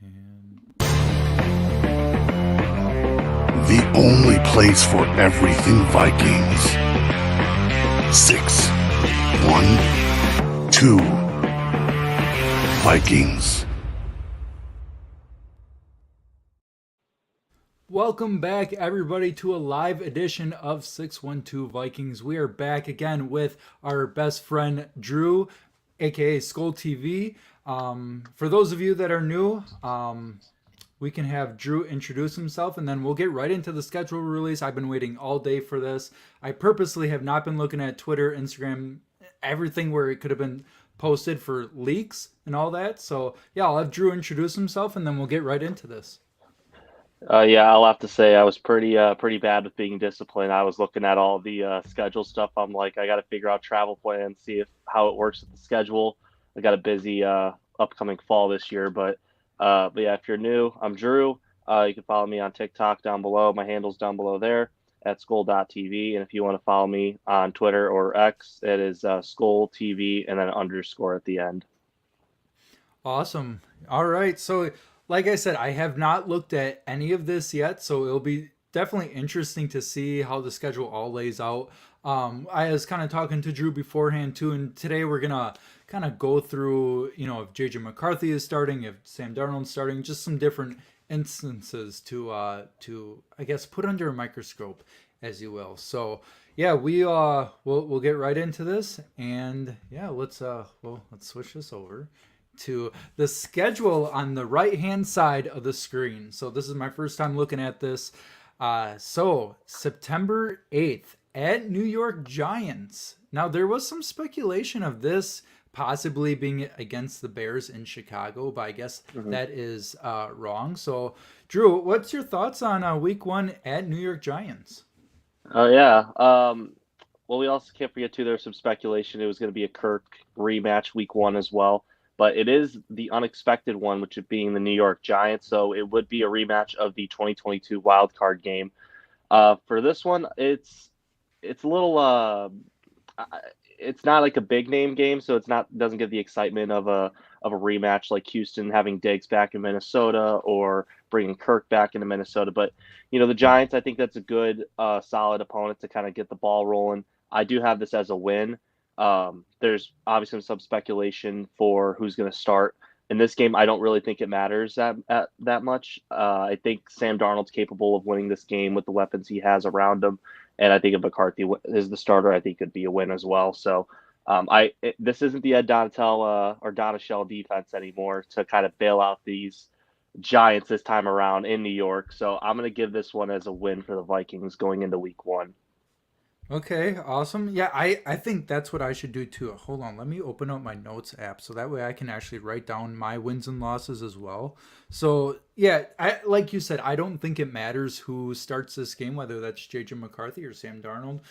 And The only place for everything Vikings. 6, 1, 2. Vikings. welcome back, everybody, to a live edition of 612 Vikings. We are back again with our best friend Drew, aka Skull TV. For those of you that are new, we can have Drew introduce himself and then we'll get right into the schedule release. I've been waiting all day for this. I purposely have not been looking at Twitter, Instagram, everything where it could have been posted for leaks and all that. So, yeah, I'll have Drew introduce himself and then we'll get right into this. Yeah, I'll have to say I was pretty bad with being disciplined. I was looking at all the schedule stuff. I'm like, I got to figure out travel plans, see if how it works with the schedule. I got a busy upcoming fall this year, but yeah, if you're new, I'm Drew. You can follow me on TikTok down below. My handle's down below there at skull.tv. And if you want to follow me on Twitter or X, it is skulltv and then an underscore at the end. Awesome. All right. So, like I said, I have not looked at any of this yet, so it'll be definitely interesting to see how the schedule all lays out. I was kind of talking to Drew beforehand too, and today we're gonna kind of go through, if JJ McCarthy is starting, if Sam Darnold's starting, just some different instances to I guess put under a microscope, as you will. So yeah, we'll get right into this, and yeah, let's switch this over to the schedule on the right hand side of the screen. So this is my first time looking at this. So September 8th at New York Giants. Now there was some speculation of this possibly being against the Bears in Chicago, but I guess that is wrong. So Drew, what's your thoughts on week 1 at New York Giants? Oh yeah. Well, we also can't forget too. There's some speculation it was going to be a Kirk rematch week 1 as well, but it is the unexpected one, which is being the New York Giants. So it would be a rematch of the 2022 wild card game. For this one, it's a little it's not like a big name game, so it's not doesn't get the excitement of a rematch like Houston having Diggs back in Minnesota or bringing Kirk back into Minnesota. But the Giants, I think that's a good, solid opponent to kind of get the ball rolling. I do have this as a win. There's obviously some speculation for who's going to start in this game. I don't really think it matters that much. I think Sam Darnold's capable of winning this game with the weapons he has around him. And I think if McCarthy is the starter, I think it'd be a win as well. So this isn't the Ed Donatel or Donatell defense anymore to kind of bail out these Giants this time around in New York. So I'm going to give this one as a win for the Vikings going into week 1. Okay, awesome. Yeah, I think that's what I should do too. Hold on, let me open up my notes app so that way I can actually write down my wins and losses as well. So yeah, like you said, I don't think it matters who starts this game, whether that's JJ McCarthy or Sam Darnold.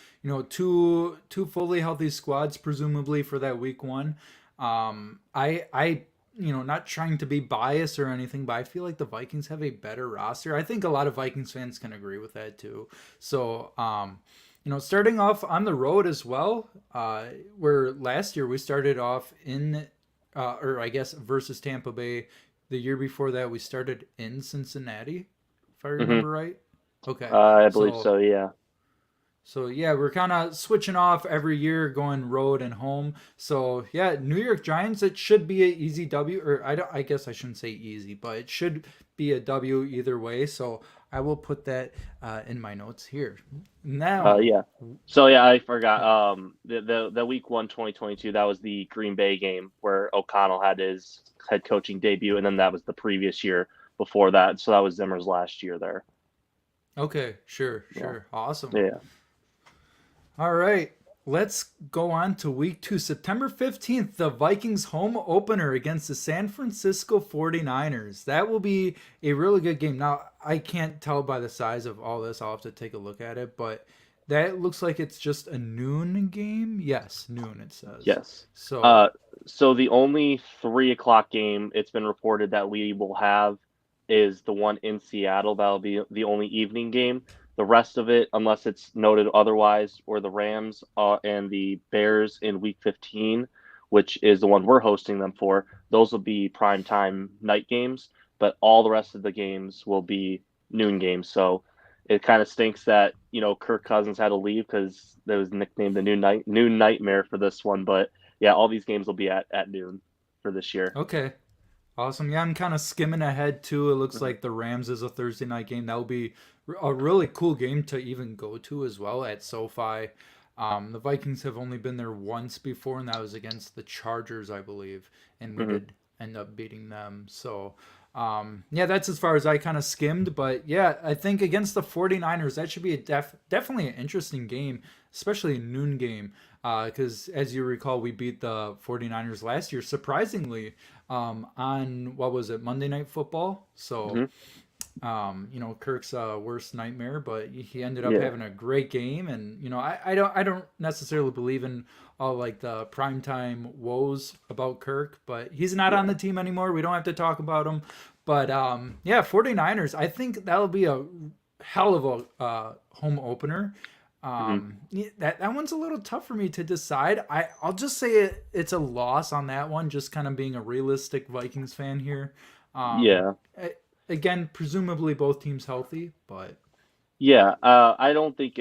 Two fully healthy squads presumably for that week 1. I not trying to be biased or anything, but I feel like the Vikings have a better roster. I think a lot of Vikings fans can agree with that too. So starting off on the road as well, where last year we started off or I guess versus Tampa Bay. The year before that, we started in Cincinnati, if I remember right. Okay, I believe so so, yeah. so yeah, we're kind of switching off every year, going road and home. So yeah, New York Giants. It should be an easy W, or I don't. I guess I shouldn't say easy, but it should be a W either way. So I will put that in my notes here. Now, Yeah. So yeah, I forgot. The week 1 2022, that was the Green Bay game where O'Connell had his head coaching debut, and then that was the previous year before that. So that was Zimmer's last year there. okay, Yeah. sure, awesome. Yeah. All right. Let's go on to week 2. September 15th, the Vikings home opener against the San Francisco 49ers. That will be a really good game. Now, I can't tell by the size of all this. I'll have to take a look at it, but that looks like it's just a noon game. Yes, noon it says. Yes. So, Uh, so the only 3 o'clock game it's been reported that we will have is the one in Seattle. That'll be the only evening game. The rest of it, unless it's noted otherwise, or the Rams and the Bears in Week 15, which is the one we're hosting them for, those will be prime time night games. but all the rest of the games will be noon games. So it kind of stinks that Kirk Cousins had to leave because that was nicknamed the noon nightmare for this one. But yeah, all these games will be at noon for this year. Okay. Awesome. Yeah, I'm kind of skimming ahead too. It looks Hmm. like the Rams is a Thursday night game. That will be a really cool game to even go to as well at SoFi. The Vikings have only been there once before, and that was against the Chargers, I believe, and we Hmm. did end up beating them. So, yeah, that's as far as I kind of skimmed. But yeah, I think against the 49ers, that should be definitely an interesting game, especially a noon game. Because as you recall, we beat the 49ers last year, surprisingly, on what was it, Monday Night Football. So, Hmm. Kirk's worst nightmare, but he ended up Yeah. having a great game. And I don't necessarily believe in all like the primetime woes about Kirk, but he's not on Yeah. the team anymore. We don't have to talk about him. But yeah, 49ers, I think that'll be a hell of a home opener. Hmm. Yeah, that one's a little tough for me to decide. I'll just say it's a loss on that one, just kind of being a realistic Vikings fan here. Um, Yeah. Again, presumably both teams healthy, but Yeah, I don't think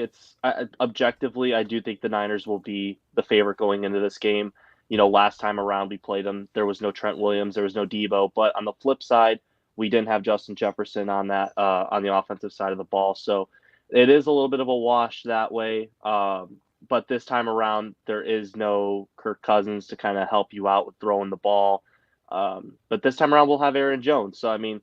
objectively. I do think the Niners will be the favorite going into this game. Last time around we played them, there was no Trent Williams, there was no Debo, but on the flip side, we didn't have Justin Jefferson on that on the offensive side of the ball, so it is a little bit of a wash that way. But this time around, there is no Kirk Cousins to kind of help you out with throwing the ball. But this time around, we'll have Aaron Jones. So I mean,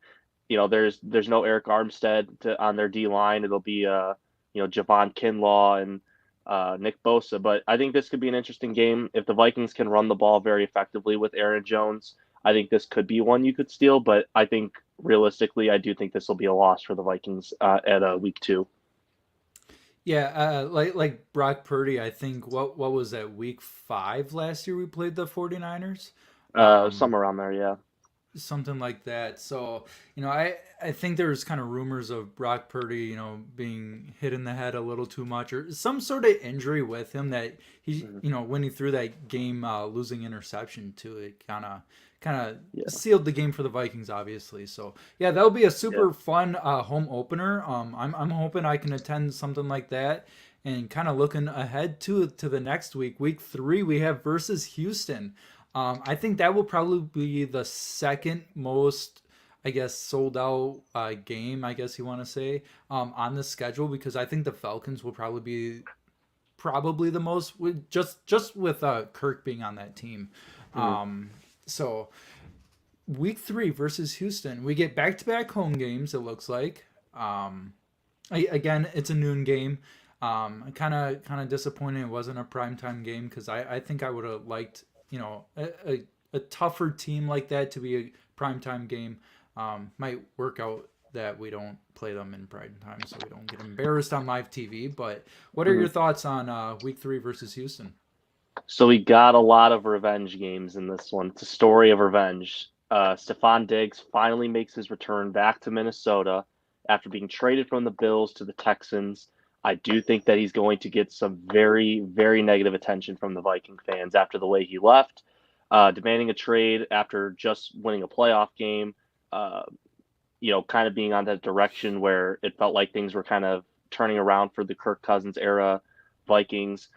there's no Eric Armstead on their D line. It'll be Javon Kinlaw and Nick Bosa. But I think this could be an interesting game if the Vikings can run the ball very effectively with Aaron Jones. I think this could be one you could steal, but I think realistically, I do think this will be a loss for the Vikings at week 2. yeah, like Brock Purdy, I think what was that, week 5 last year we played the 49ers? Somewhere around there, yeah. Something like that. So, I think there's kind of rumors of Brock Purdy, being hit in the head a little too much or some sort of injury with him that he, Mhm. when he threw that game losing interception to it, kind of Yeah, sealed the game for the Vikings, obviously. So yeah, that'll be a yeah. super fun home opener. I'm hoping I can attend something like that. And kind of looking ahead to the next week 3, we have versus Houston. I think that will probably be the second most, I guess, sold out game, I guess you want to say, on the schedule, because I think the Falcons will probably be the most with just with Kirk being on that team. Mhm. So week 3 versus Houston, we get back to back home games. It looks like. Again, it's a noon game. Kind of disappointed it wasn't a primetime game because I think I would have liked a tougher team like that to be a primetime game. Might work out that we don't play them in prime time so we don't get embarrassed on live TV. But what are your Mhm. thoughts on week 3 versus Houston? So we got a lot of revenge games in this one. It's a story of revenge. Stephon Diggs finally makes his return back to Minnesota after being traded from the Bills to the Texans. I do think that he's going to get some very, very negative attention from the Viking fans after the way he left, demanding a trade after just winning a playoff game. Uh, kind of being on that direction where it felt like things were kind of turning around for the Kirk Cousins era Vikings.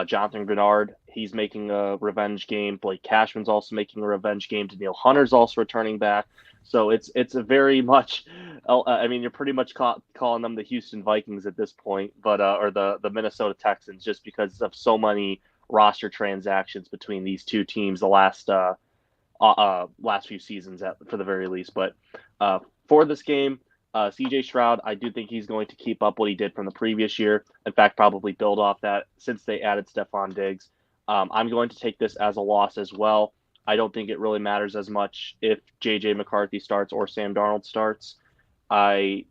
Jonathan Grenard, he's making a revenge game. Blake Cashman's also making a revenge game. Danielle Hunter's also returning back. So it's a very much. I mean, you're pretty much calling them the Houston Vikings at this point, but or the Minnesota Texans, just because of so many roster transactions between these two teams the last few seasons for the very least. But uh, for this game, CJ Stroud, I do think he's going to keep up what he did from the previous year. In fact, probably build off that since they added Stephon Diggs. I'm going to take this as a loss as well. I don't think it really matters as much if JJ McCarthy starts or Sam Darnold starts. I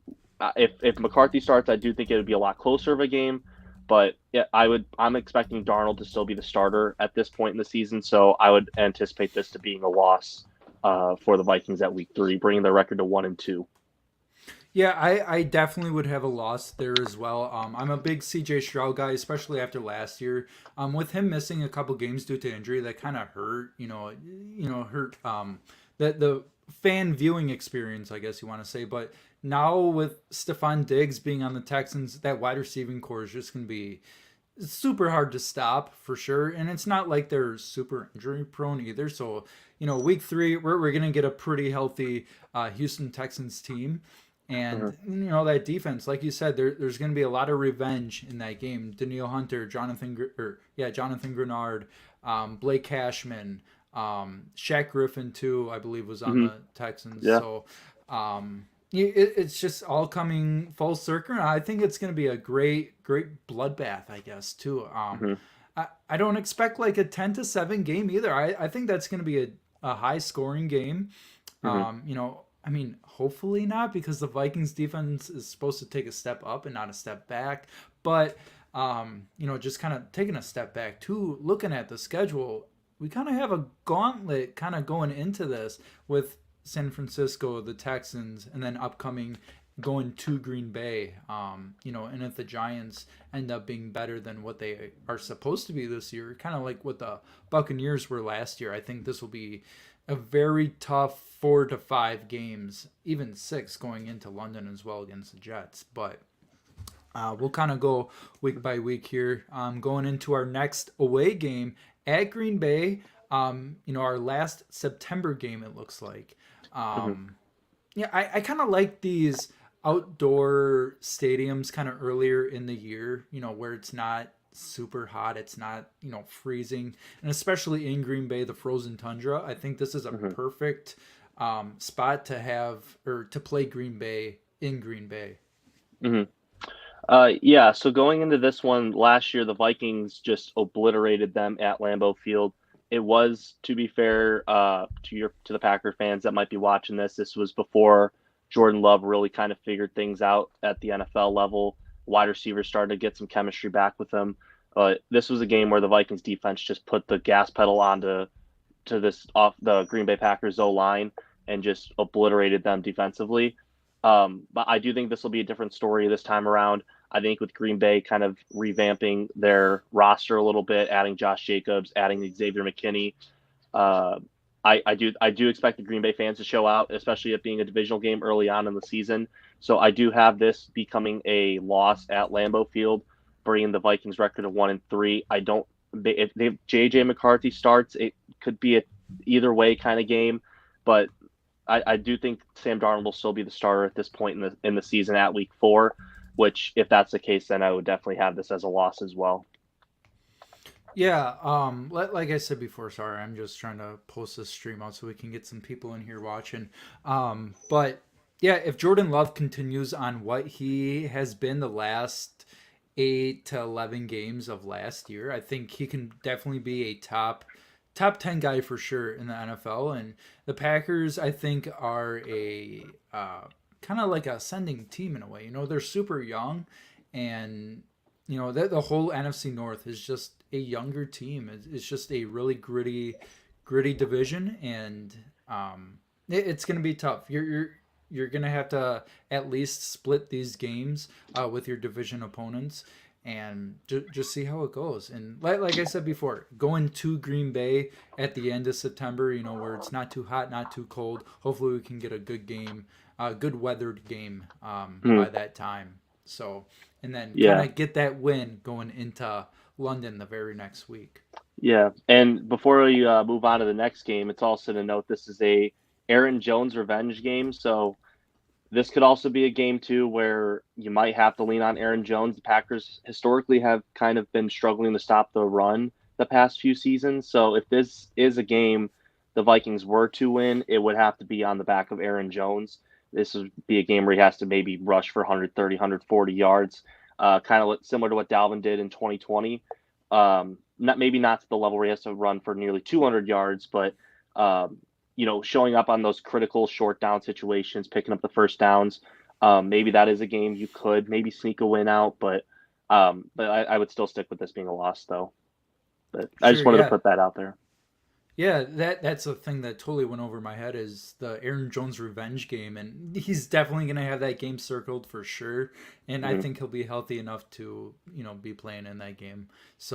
if McCarthy starts, I do think it would be a lot closer of a game. But yeah, I'm expecting Darnold to still be the starter at this point in the season, so I would anticipate this to being a loss for the Vikings at week 3, bringing their record to 1-2. Yeah, I definitely would have a loss there as well. I'm a big CJ Stroud guy, especially after last year. With him missing a couple games due to injury, that kind of hurt. Hurt. The fan viewing experience, I guess you want to say. But now with Stephon Diggs being on the Texans, that wide receiving core is just going to be super hard to stop for sure. And it's not like they're super injury prone either. So, week 3, we're going to get a pretty healthy Houston Texans team. And, Mhm. that defense, like you said, there's going to be a lot of revenge in that game. Danielle Hunter, Jonathan Grenard, Blake Cashman, Shaq Griffin, too, I believe, was on Mhm. the Texans. Yeah. So, it's just all coming full circle. I think it's going to be a great bloodbath, I guess, too. Mhm. I don't expect like a 10-7 game either. I think that's going to be a high scoring game. Mhm. I mean, hopefully not, because the Vikings defense is supposed to take a step up and not a step back. But, just kind of taking a step back too, looking at the schedule, we kind of have a gauntlet kind of going into this with San Francisco, the Texans, and then upcoming going to Green Bay. And if the Giants end up being better than what they are supposed to be this year, kind of like what the Buccaneers were last year, I think this will be a very tough 4 to 5 games, even 6 going into London as well against the Jets. But we'll kind of go week by week here. Going into our next away game at Green Bay, our last September game, it looks like. Mhm. Um, yeah, I kind of like these outdoor stadiums kind of earlier in the year, where it's not super hot, it's not, freezing, and especially in Green Bay, the frozen tundra. I think this is a Mhm. perfect spot to have or to play Green Bay in Green Bay. Mhm. Yeah, so going into this one last year, the Vikings just obliterated them at Lambeau Field. It was, to be fair, to the Packer fans that might be watching this, this was before Jordan Love really kind of figured things out at the NFL level. Wide receivers started to get some chemistry back with him. This was a game where the Vikings defense just put the gas pedal onto to this off the Green Bay Packers O line and just obliterated them defensively. But I do think this will be a different story this time around. I think with Green Bay kind of revamping their roster a little bit, adding Josh Jacobs, adding Xavier McKinney, uh, I do expect the Green Bay fans to show out, especially it being a divisional game early on in the season. So I do have this becoming a loss at Lambeau Field, bringing the Vikings record of 1-3. I don't if JJ McCarthy starts, it could be a either way kind of game, but I do think Sam Darnold will still be the starter at this point in the season at week 4. Which, if that's the case, then I would definitely have this as a loss as well. Yeah, like I said before, sorry, I'm just trying to post this stream out so we can get some people in here watching. But yeah, if Jordan Love continues on what he has been the last 8 to 11 games of last year, I think he can definitely be a top 10 guy for sure in the NFL. And the Packers, I think, are a kind of like a ascending team in a way. They're super young, and the whole NFC North is just a younger team. It's just a really gritty division, and it's going to be tough. You're going to have to at least split these games with your division opponents and just see how it goes. And like I said before, going to Green Bay at the end of September, where it's not too hot, not too cold. Hopefully, we can get a good game, a good weathered game Hmm. by that time. So, and then kind Yeah. of get that win going into London the very next week. Yeah, and before we move on to the next game, it's also to note this is a Aaron Jones revenge game. So this could also be a game too where you might have to lean on Aaron Jones. The Packers historically have kind of been struggling to stop the run the past few seasons. So if this is a game the Vikings were to win, it would have to be on the back of Aaron Jones. This would be a game where he has to maybe rush for 130, 140 yards, kind of similar to what Dalvin did in 2020. Not to the level where he has to run for nearly 200 yards, but showing up on those critical short down situations, picking up the first downs. Maybe that is a game you could maybe sneak a win out, but I would still stick with this being a loss though. But I just Sure, wanted to yeah. put that out there. Yeah, that's a thing that totally went over my head is the Aaron Jones revenge game, and he's definitely gonna have that game circled for sure. And I Hmm. think he'll be healthy enough to be playing in that game.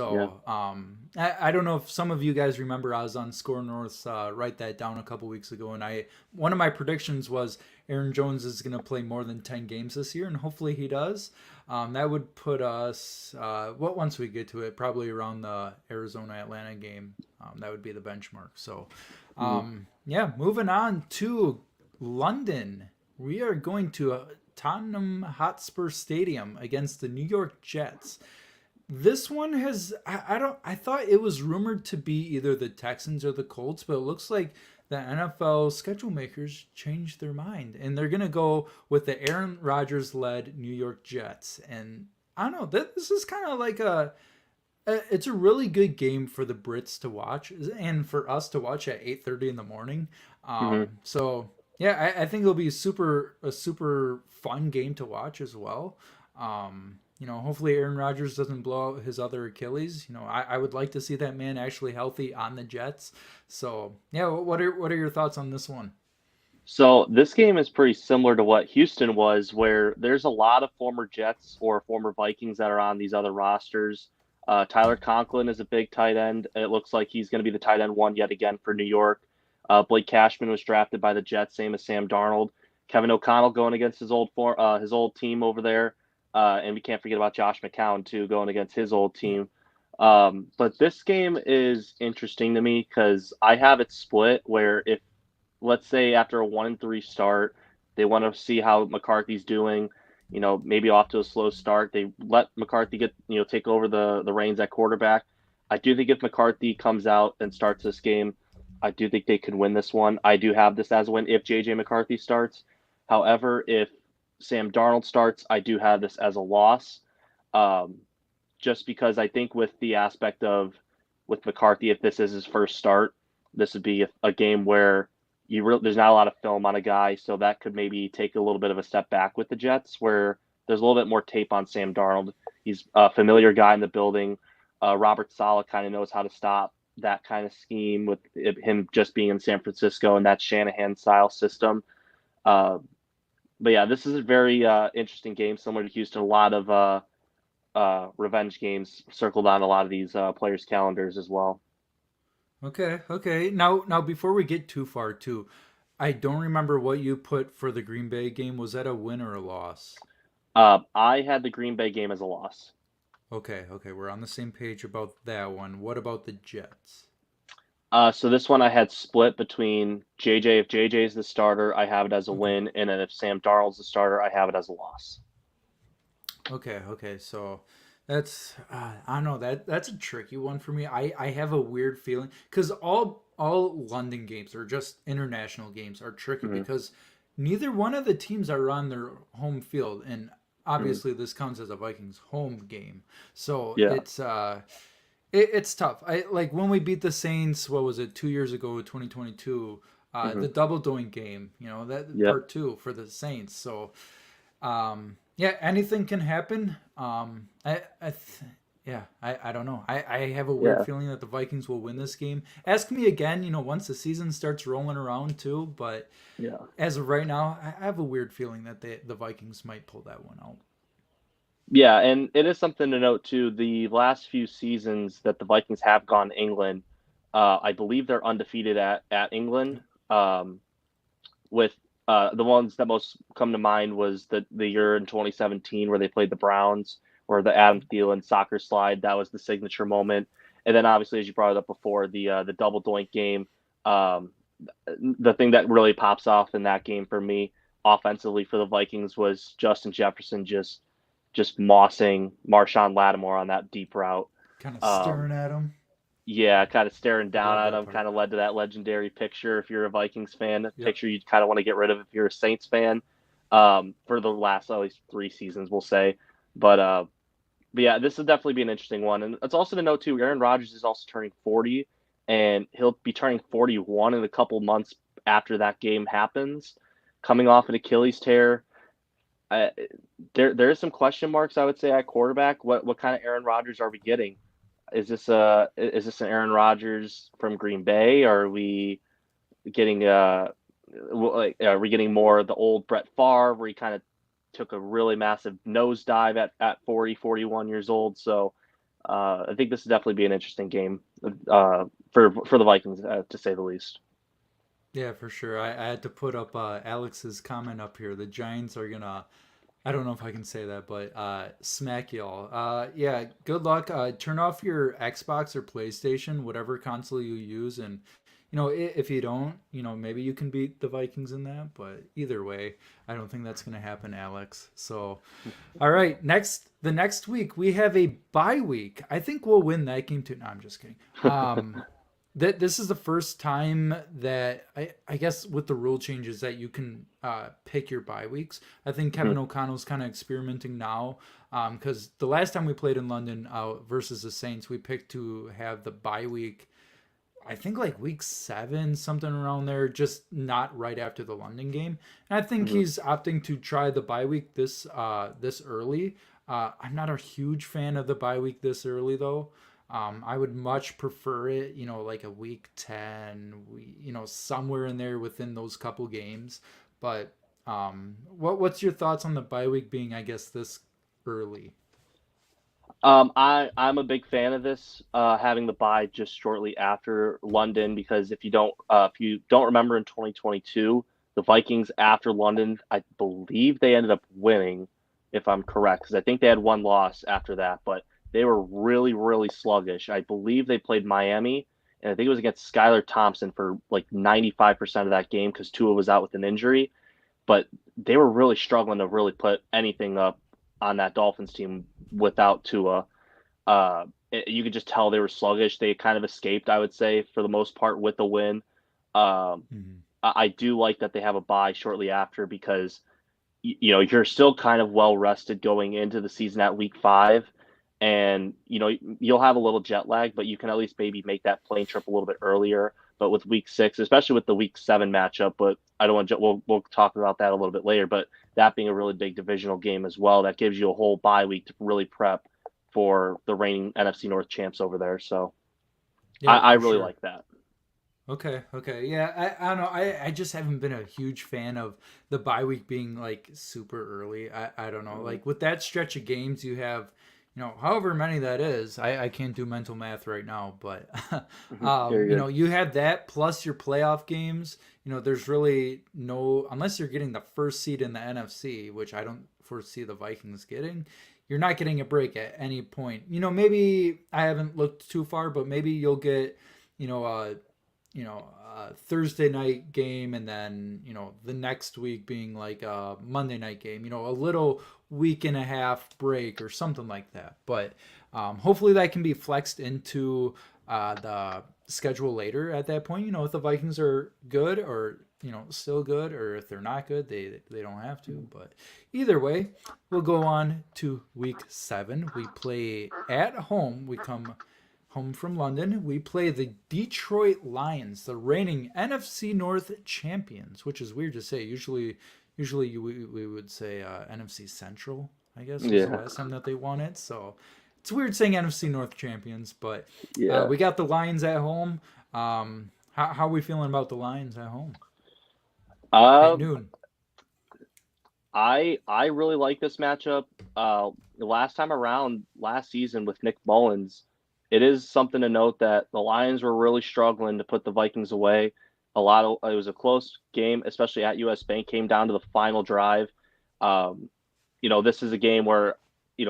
Yeah. So I don't know if some of you guys remember I was on Score North's write that down a couple weeks ago, and I one of my predictions was Aaron Jones is gonna play more than 10 games this year, and hopefully he does. That would put us, once we get to it, probably around the Arizona Atlanta game. That would be the benchmark. So, Hmm. yeah, moving on to London. We are going to Tottenham Hotspur Stadium against the New York Jets. This one has I don't I thought it was rumored to be either the Texans or the Colts, but it looks like the NFL schedule makers changed their mind and they're gonna go with the Aaron Rodgers led New York Jets. And I don't know, this is kind of like it's a really good game for the Brits to watch and for us to watch at 8:30 in the morning. Hmm. So yeah, I think it'll be a super fun game to watch as well. Hopefully Aaron Rodgers doesn't blow out his other Achilles. I would like to see that man actually healthy on the Jets. So yeah, what are your thoughts on this one? So this game is pretty similar to what Houston was, where there's a lot of former Jets or former Vikings that are on these other rosters. Tyler Conklin is a big tight end. It looks like he's going to be the tight end one yet again for New York. Blake Cashman was drafted by the Jets, same as Sam Darnold. Kevin O'Connell going against his old team over there, and we can't forget about Josh McCown too going against his old Yeah. team. But this game is interesting to me because I have it split where if let's say after a 1-3 start, they want to see how McCarthy's doing. Maybe off to a slow start. They let McCarthy get take over the reins at quarterback. I do think if McCarthy comes out and starts this game, I do think they could win this one. I do have this as a win if JJ McCarthy starts. However, if Sam Darnold starts, I do have this as a loss. Um, just because I think with the aspect of with McCarthy, if this is his first start, this would be a game where there's not a lot of film on a guy, so that could maybe take a little bit of a step back with the Jets, where there's a little bit more tape on Sam Darnold. He's a familiar guy in the building. Robert Saleh kind of knows how to stop that kind of scheme with him just being in San Francisco and that Shanahan style system. Uh, but yeah, this is a very interesting game, similar to Houston. A lot of revenge games circled on a lot of these players' calendars as well. Okay, okay. Now before we get too far too, I don't remember what you put for the Green Bay game. Was that a win or a loss? I had the Green Bay game as a loss. Okay, okay, we're on the same page about that one. What about the Jets? So this one I had split between JJ. If JJ is the starter, I have it as a Okay, win, and then if Sam Darnold's the starter, I have it as a loss. okay, okay. So that's I don't know that's a tricky one for me. I have a weird feeling because all London games or just international games are tricky Hmm. because neither one of the teams are on their home field, and Hmm. obviously this counts as a Vikings home game. So Yeah. it's tough. I like when we beat the Saints. What was it? 2 years ago, 2022. Hmm. The double doink game. That Yep. part two for the Saints. So yeah, anything can happen. Yeah, I don't know. I have a weird Yeah. feeling that the Vikings will win this game. Ask me again. Once the season starts rolling around too. But Yeah. as of right now, I have a weird feeling that the Vikings might pull that one out. Yeah, and it is something to note too. The last few seasons that the Vikings have gone to England, I believe they're undefeated at England. Yep. Um, with the ones that most come to mind was the year in 2017 where they played the Browns, where the Adam Thielen soccer slide that was the signature moment, and then obviously as you brought it up before the double doink game, um, the thing that really pops off in that game for me offensively for the Vikings was Justin Jefferson just mossing Marshawn Lattimore on that deep route. Kind of Um, staring at them. yeah, kind of staring down Love at that him, part. kind of led to that legendary picture. If you're a Vikings fan, a Yep. picture you'd kind of want to get rid of if you're a Saints fan. For the last at least 3 seasons, we'll say. But uh, but yeah, this will definitely be an interesting one, and it's also to note too. Aaron Rodgers is also turning 40, and he'll be turning 41 in a couple months after that game happens, coming off an Achilles tear. There is some question marks I would say at quarterback. What kind of Aaron Rodgers are we getting? is this an Aaron Rodgers from Green Bay? Or are we getting are we getting more of the old Brett Favre where he kind of took a really massive nosedive at 40, 41 years old? So I think this would definitely be an interesting game for the Vikings, to say the least. Yeah, for sure. I had to put up Alex's comment up here. The Giants are gonna, I don't know if I can say that, but smack y'all. Yeah, good luck. Turn off your Xbox or PlayStation, whatever console you use, and if you don't, maybe you can beat the Vikings in that. But either way, I don't think that's gonna happen, Alex. So, all right, the next week we have a bye week. I think we'll win that game too. No, I'm just kidding. That this is the first time that I guess with the rule changes that you can pick your bye weeks. I think Kevin O'Connell's kind of experimenting now because the last time we played in London versus the Saints, we picked to have the bye week. I think like week 7, something around there, just not right after the London game. And I think Mm-hmm. he's opting to try the bye week this early. I'm not a huge fan of the bye week this early though. I would much prefer it, like a week 10, somewhere in there within those couple games. But what's your thoughts on the bye week being, I guess, this early? I'm a big fan of this having the bye just shortly after London, because if you don't remember, in 2022 the Vikings after London, I believe they ended up winning, if I'm correct, because I think they had one loss after that, but they were really, really sluggish. I believe they played Miami, and I think it was against Skylar Thompson for like 95% of that game because Tua was out with an injury. But they were really struggling to really put anything up on that Dolphins team without Tua. You could just tell they were sluggish. They kind of escaped, I would say, for the most part with the win. Um, Mhm. I do like that they have a bye shortly after, because you're still kind of well rested going into the season at week 5, and you'll have a little jet lag, but you can at least maybe make that plane trip a little bit earlier. But with week 6, especially with the week 7 matchup, but I don't want to, we'll talk about that a little bit later. But that being a really big divisional game as well, that gives you a whole bye week to really prep for the reigning NFC North champs over there. So Yeah, I for really sure. like that. Okay, okay. Yeah, I don't know. I just haven't been a huge fan of the bye week being like super early. I don't know. Mhm. Like with that stretch of games you have, however many that is. I can't do mental math right now, but Very good. you have that plus your playoff games. There's really no, unless you're getting the first seed in the NFC, which I don't foresee the Vikings getting. You're not getting a break at any point. Maybe I haven't looked too far, but maybe you'll get, you know, uh, Thursday night game, and then the next week being like a Monday night game. A little week and a half break or something like that. But hopefully that can be flexed into the schedule later at that point. If the Vikings are good or still good, or if they're not good, they don't have to. But either way, we'll go on to week 7. We play at home. We come home from London. We play the Detroit Lions, the reigning NFC North champions, which is weird to say. Usually we would say NFC Central, I guess, was the Yeah, last time that they won it. So it's weird saying NFC North champions, but yeah. we got the Lions at home. How are we feeling about the Lions at home at Um, noon? I really like this matchup. The last time around, last season with Nick Mullins, it is something to note that the Lions were really struggling to put the Vikings away. It was a close game, especially at US Bank. Came down to the final drive. Um, this is a game where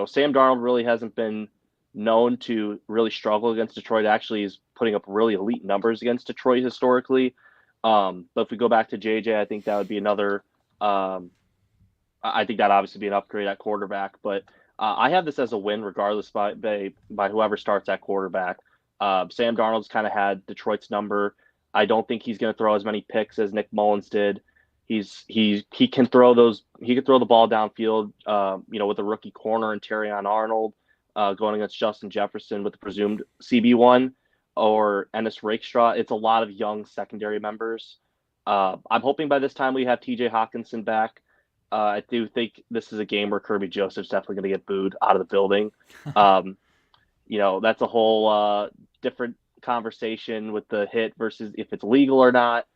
Sam Darnold really hasn't been known to really struggle against Detroit. Actually, he's putting up really elite numbers against Detroit historically. But if we go back to JJ, I think that would be another. I think that obviously be an upgrade at quarterback, but I have this as a win regardless by whoever starts at quarterback. Sam Darnold's kind of had Detroit's number. I don't think he's going to throw as many picks as Nick Mullins did. He can throw those. He can throw the ball downfield. With a rookie corner and Terrion Arnold going against Justin Jefferson with the presumed CB1 or Ennis Rakestraw. It's a lot of young secondary members. I'm hoping by this time we have TJ Hawkinson back. I do think this is a game where Kirby Joseph's definitely going to get booed out of the building. Um, That's a whole different conversation with the hit versus if it's legal or not.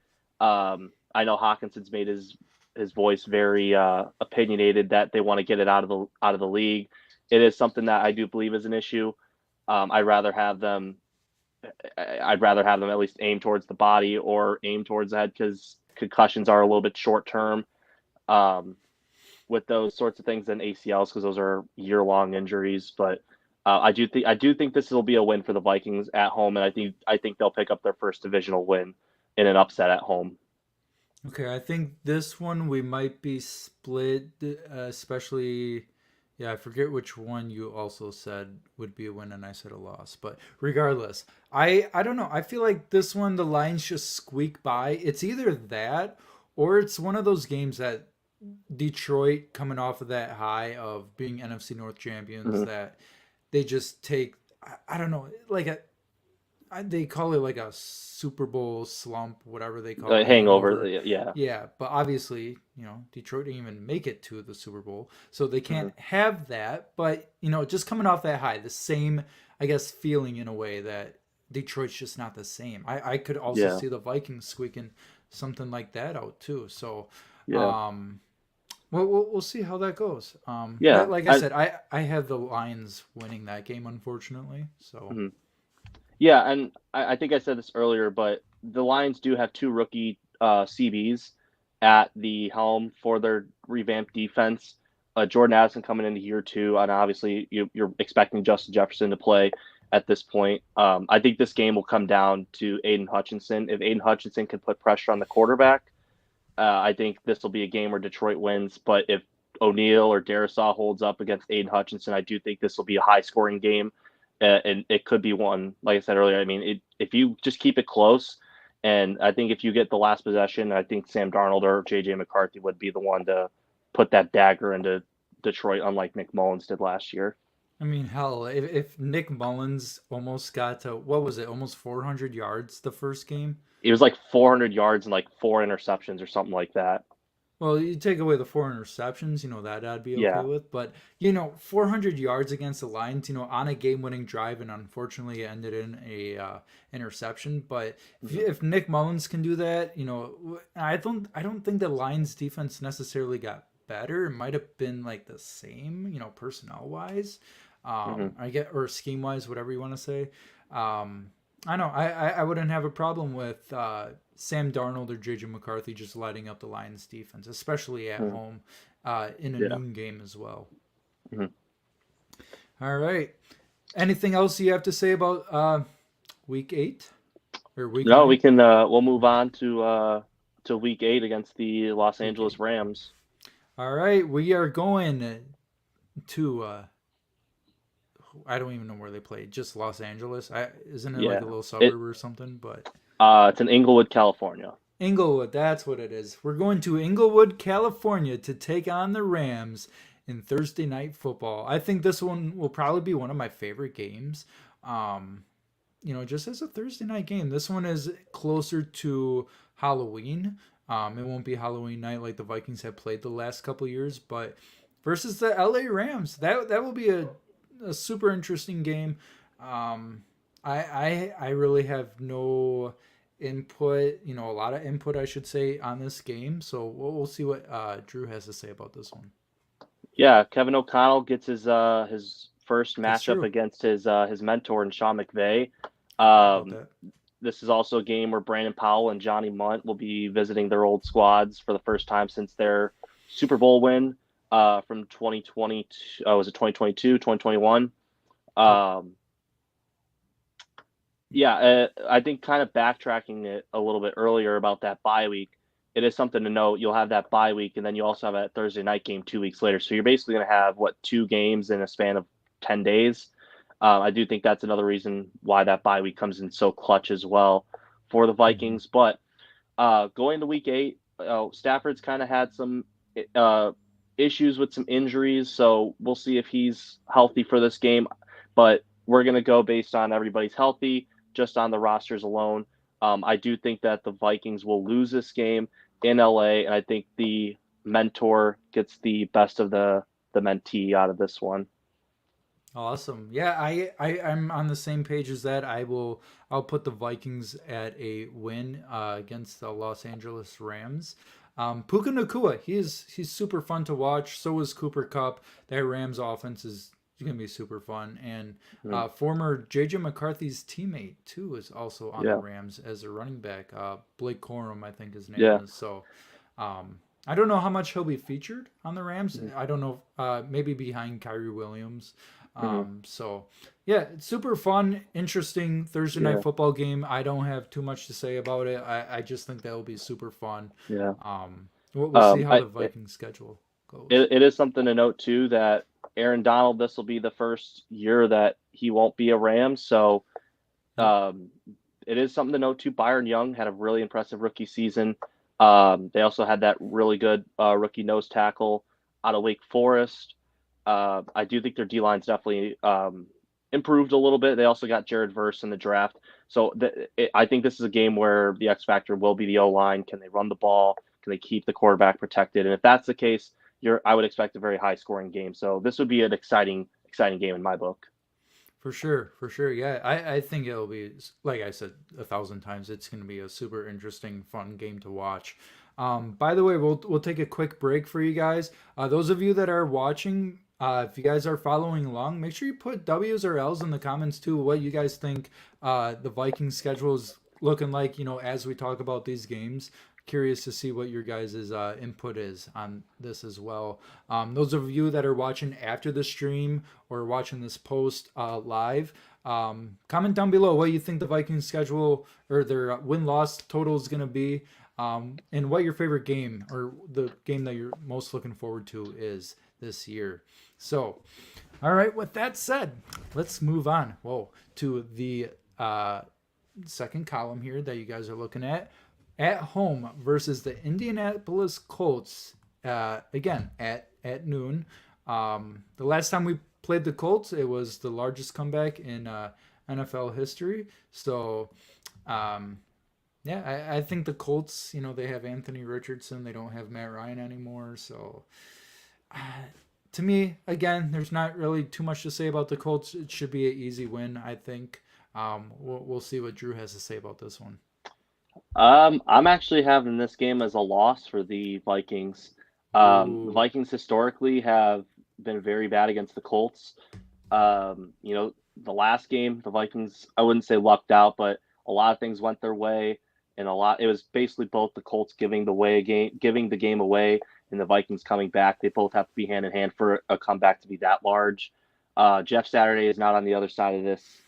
I know Hawkinson's made his voice very opinionated that they want to get it out of the league. It is something that I do believe is an issue. I'd rather have them. I'd rather have them at least aim towards the body or aim towards the head because concussions are a little bit short term um, with those sorts of things than ACLs because those are year-long injuries. But I do think this will be a win for the Vikings at home, and I think they'll pick up their first divisional win in an upset at home. Okay, I think this one we might be split, especially. Yeah, I forget which one you also said would be a win, and I said a loss. But regardless, I don't know. I feel like this one the Lions just squeak by. It's either that or it's one of those games that Detroit coming off of that high of being NFC North champions Mm-hmm. that they just take. I don't know, like they call it like a Super Bowl slump, whatever they call it, Hangover, hangover. yeah. Yeah, but obviously, Detroit didn't even make it to the Super Bowl, so they Mm-hmm. can't have that. But just coming off that high, the same, I guess, feeling in a way that Detroit's just not the same. I could also Yeah, see the Vikings squeaking something like that out too. So, yeah, um, we'll see how that goes. yeah. Like I said, I have the Lions winning that game, unfortunately. So. Mhm. Yeah, and I think I said this earlier, but the Lions do have two rookie CBs at the helm for their revamped defense. Jordan Addison coming into year two, and obviously you're expecting Justin Jefferson to play at this point. I think this game will come down to Aiden Hutchinson. If Aiden Hutchinson can put pressure on the quarterback, I think this will be a game where Detroit wins. But if O'Neal or Darisaw holds up against Aiden Hutchinson, I do think this will be a high scoring game. And it could be one, like I said earlier. I mean, if you just keep it close, and I think if you get the last possession, I think Sam Darnold or JJ McCarthy would be the one to put that dagger into Detroit, unlike Nick Mullins did last year. I mean, hell, if Nick Mullins almost got to, what was it, almost 400 yards the first game? It was like 400 yards and like four interceptions or something like that. Well, you take away the four interceptions, that I'd be okay Yeah. with. But, 400 yards against the Lions, on a game winning drive, and unfortunately it ended in a interception. But if, Mm-hmm. if Nick Mullins can do that, I don't think the Lions defense necessarily got better. It might have been like the same, personnel wise. Mm-hmm. I get or scheme wise, whatever you want to say. I know I wouldn't have a problem with Sam Darnold or JJ McCarthy just lighting up the Lions defense, especially at Mm-hmm. home in a Yeah. noon game as well. Mm-hmm. All right. Anything else you have to say about week 8 or week No, we 9? can. We'll move on to week 8 against the Los Week Angeles 8. Rams. All right. We are going to I don't even know where they play. Just Los Angeles. Isn't it like Yeah. a little It suburb or something? But it's in Inglewood, California. Inglewood, that's what it is. We're going to Inglewood, California to take on the Rams in Thursday night football. I think this one will probably be one of my favorite games. Um, just as a Thursday night game. This one is closer to Halloween. It won't be Halloween night like the Vikings have played the last couple years, but versus the LA Rams, that will be a super interesting game. Um, I really have no input, a lot of input, I should say, on this game. So we'll see what Drew has to say about this one. Yeah, Kevin O'Connell gets his first That's matchup true. against his mentor and Sean McVay. Forgot about Um, that. this is also a game where Brandon Powell and Johnny Munt will be visiting their old squads for the first time since their Super Bowl win from 2020. Was it 2022, 2021? Yep. Um, yeah, I think kind of backtracking it a little bit earlier about that bye week, it is something to note. You'll have that bye week, and then you also have a Thursday night game 2 weeks later. So you're basically going to have, what, two games in a span of 10 days. I do think that's another reason why that bye week comes in so clutch as well for the Mm-hmm. Vikings. But going to week 8, Stafford's kind of had some issues with some injuries, so we'll see if he's healthy for this game. But we're going to go based on everybody's healthy, just on the rosters alone. I do think that the Vikings will lose this game in LA, and I think the mentor gets the best of the mentee out of this one. Awesome. Yeah, I'm on the same page as that. I'll put the Vikings at a win against the Los Angeles Rams. Puka Nakua, he's super fun to watch. So is Cooper Cup. That Rams offense is gonna be super fun. And Mhm. former JJ McCarthy's teammate too is also on the Yeah, Rams as a running back. Blake Corum, I think his name yeah. is. So I don't know how much he'll be featured on the Rams. Mhm. I don't know. Maybe behind Kyrie Williams. Mhm. So yeah, it's super fun, interesting Thursday night Yeah, football game. I don't have too much to say about it. I just think that will be super fun. yeah. We'll see how I the Vikings schedule goes. it is something to note too that Aaron Donald, this will be the first year that he won't be a Ram. So Yep. um, it is something to note too. Byron Young had a really impressive rookie season. They also had that really good rookie nose tackle out of Wake Forest. I do think their D line's definitely improved a little bit. They also got Jared Verse in the draft. So I think this is a game where the X factor will be the O line. Can they run the ball? Can they keep the quarterback protected? And if that's the case, I would expect a very high scoring game. So this would be an exciting game in my book. For sure, for sure. Yeah, I think it'll be, like I said 1,000 times, it's going to be a super interesting, fun game to watch. By the way, we'll take a quick break for you guys. Those of you that are watching, if you guys are following along, make sure you put W's or L's in the comments too. What you guys think the Vikings schedule is looking like, as we talk about these games. Curious to see what your guys' input is on this as well. Those of you that are watching after the stream or watching this post live, comment down below what you think the Vikings schedule or their win loss total is going to be, and what your favorite game or the game that you're most looking forward to is this year. So, all right, with that said, let's move on. Whoa, to the second column here that you guys are looking at home versus the Indianapolis Colts. Again at noon. The last time we played the Colts, it was the largest comeback in NFL history. So, um, yeah, I think the Colts. They have Anthony Richardson. They don't have Matt Ryan anymore. So, to me, again, there's not really too much to say about the Colts. It should be an easy win, I think. We'll see what Drew has to say about this one. I'm actually having this game as a loss for the Vikings. The Ooh, Vikings historically have been very bad against the Colts. The last game, the Vikings, I wouldn't say lucked out, but a lot of things went their way, and it was basically both the Colts giving the game away, and the Vikings coming back. They both have to be hand in hand for a comeback to be that large. Jeff Saturday is not on the other side of this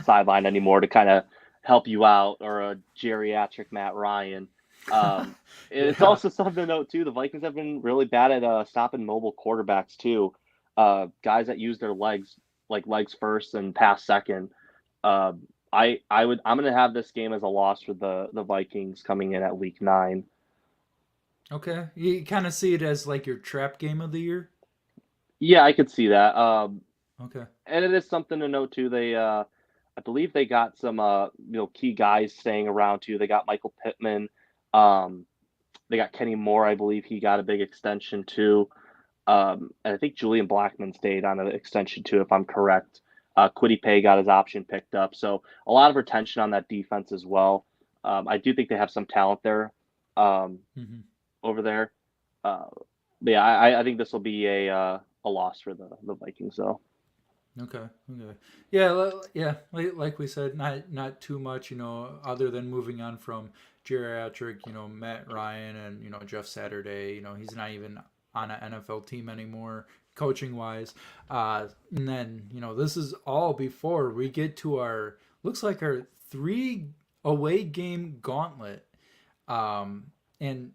sideline anymore to kind of help you out, or a geriatric Matt Ryan. Um, it's yeah. also something to note too. The Vikings have been really bad at stopping mobile quarterbacks too. Guys that use their legs, like legs first and pass second. Uh, I'm gonna have this game as a loss for the Vikings coming in at week 9. Okay. You kind of see it as like your trap game of the year. Yeah, I could see that. Okay. And it is something to note too. I believe they got some key guys staying around too. They got Michael Pittman. Um, they got Kenny Moore. I believe he got a big extension too. And I think Julian Blackman stayed on an extension too, if I'm correct. Quiddy Pay got his option picked up, so a lot of retention on that defense as well. I do think they have some talent there, um, Hmm. over there. Uh, but yeah, I think this will be a loss for the Vikings though. Okay. Okay. Yeah. Yeah. Like we said, not too much. Other than moving on from geriatric. Matt Ryan and Jeff Saturday. He's not even on an NFL team anymore, coaching wise. And then this is all before we get to our looks like our 3 away game gauntlet. And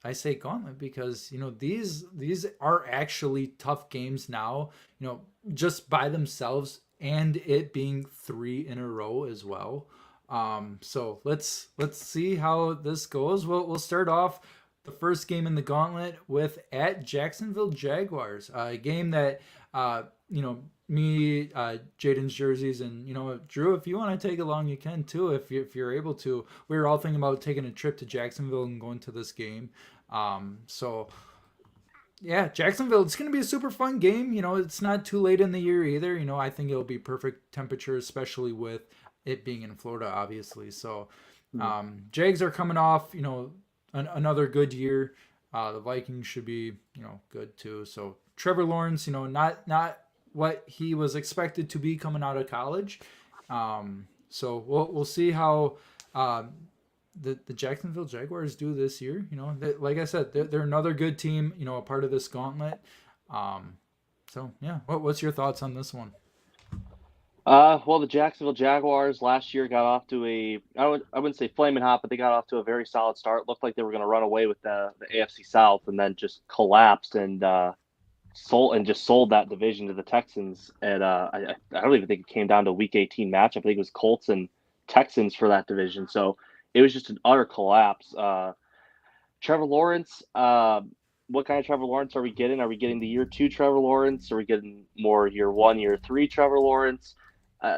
I say gauntlet because these are actually tough games now, just by themselves, and it being 3 in a row as well. So let's see how this goes. We'll start off the first game in the gauntlet with at Jacksonville Jaguars, a game that me, Jaden's jerseys, and Drew, if you want to take along, you can too. If you're able to, we were all thinking about taking a trip to Jacksonville and going to this game. So Yeah, Jacksonville. It's going to be a super fun game. It's not too late in the year either. I think it'll be perfect temperature, especially with it being in Florida, obviously. So, Jags are coming off, another good year. The Vikings should be, good too. So Trevor Lawrence, not what he was expected to be coming out of college. So we'll see how the Jacksonville Jaguars do this year. Like I said, they're another good team. A part of this gauntlet. Um, so yeah, what's your thoughts on this one? Well, the Jacksonville Jaguars last year got off to I wouldn't say flaming hot, but they got off to a very solid start. Looked like they were going to run away with the AFC South, and then just collapsed and sold that division to the Texans. And I don't even think it came down to a Week 18 match. I think it was Colts and Texans for that division. So it was just an utter collapse. Trevor Lawrence. What kind of Trevor Lawrence are we getting? Are we getting the year two Trevor Lawrence? Are we getting more year one, year three Trevor Lawrence?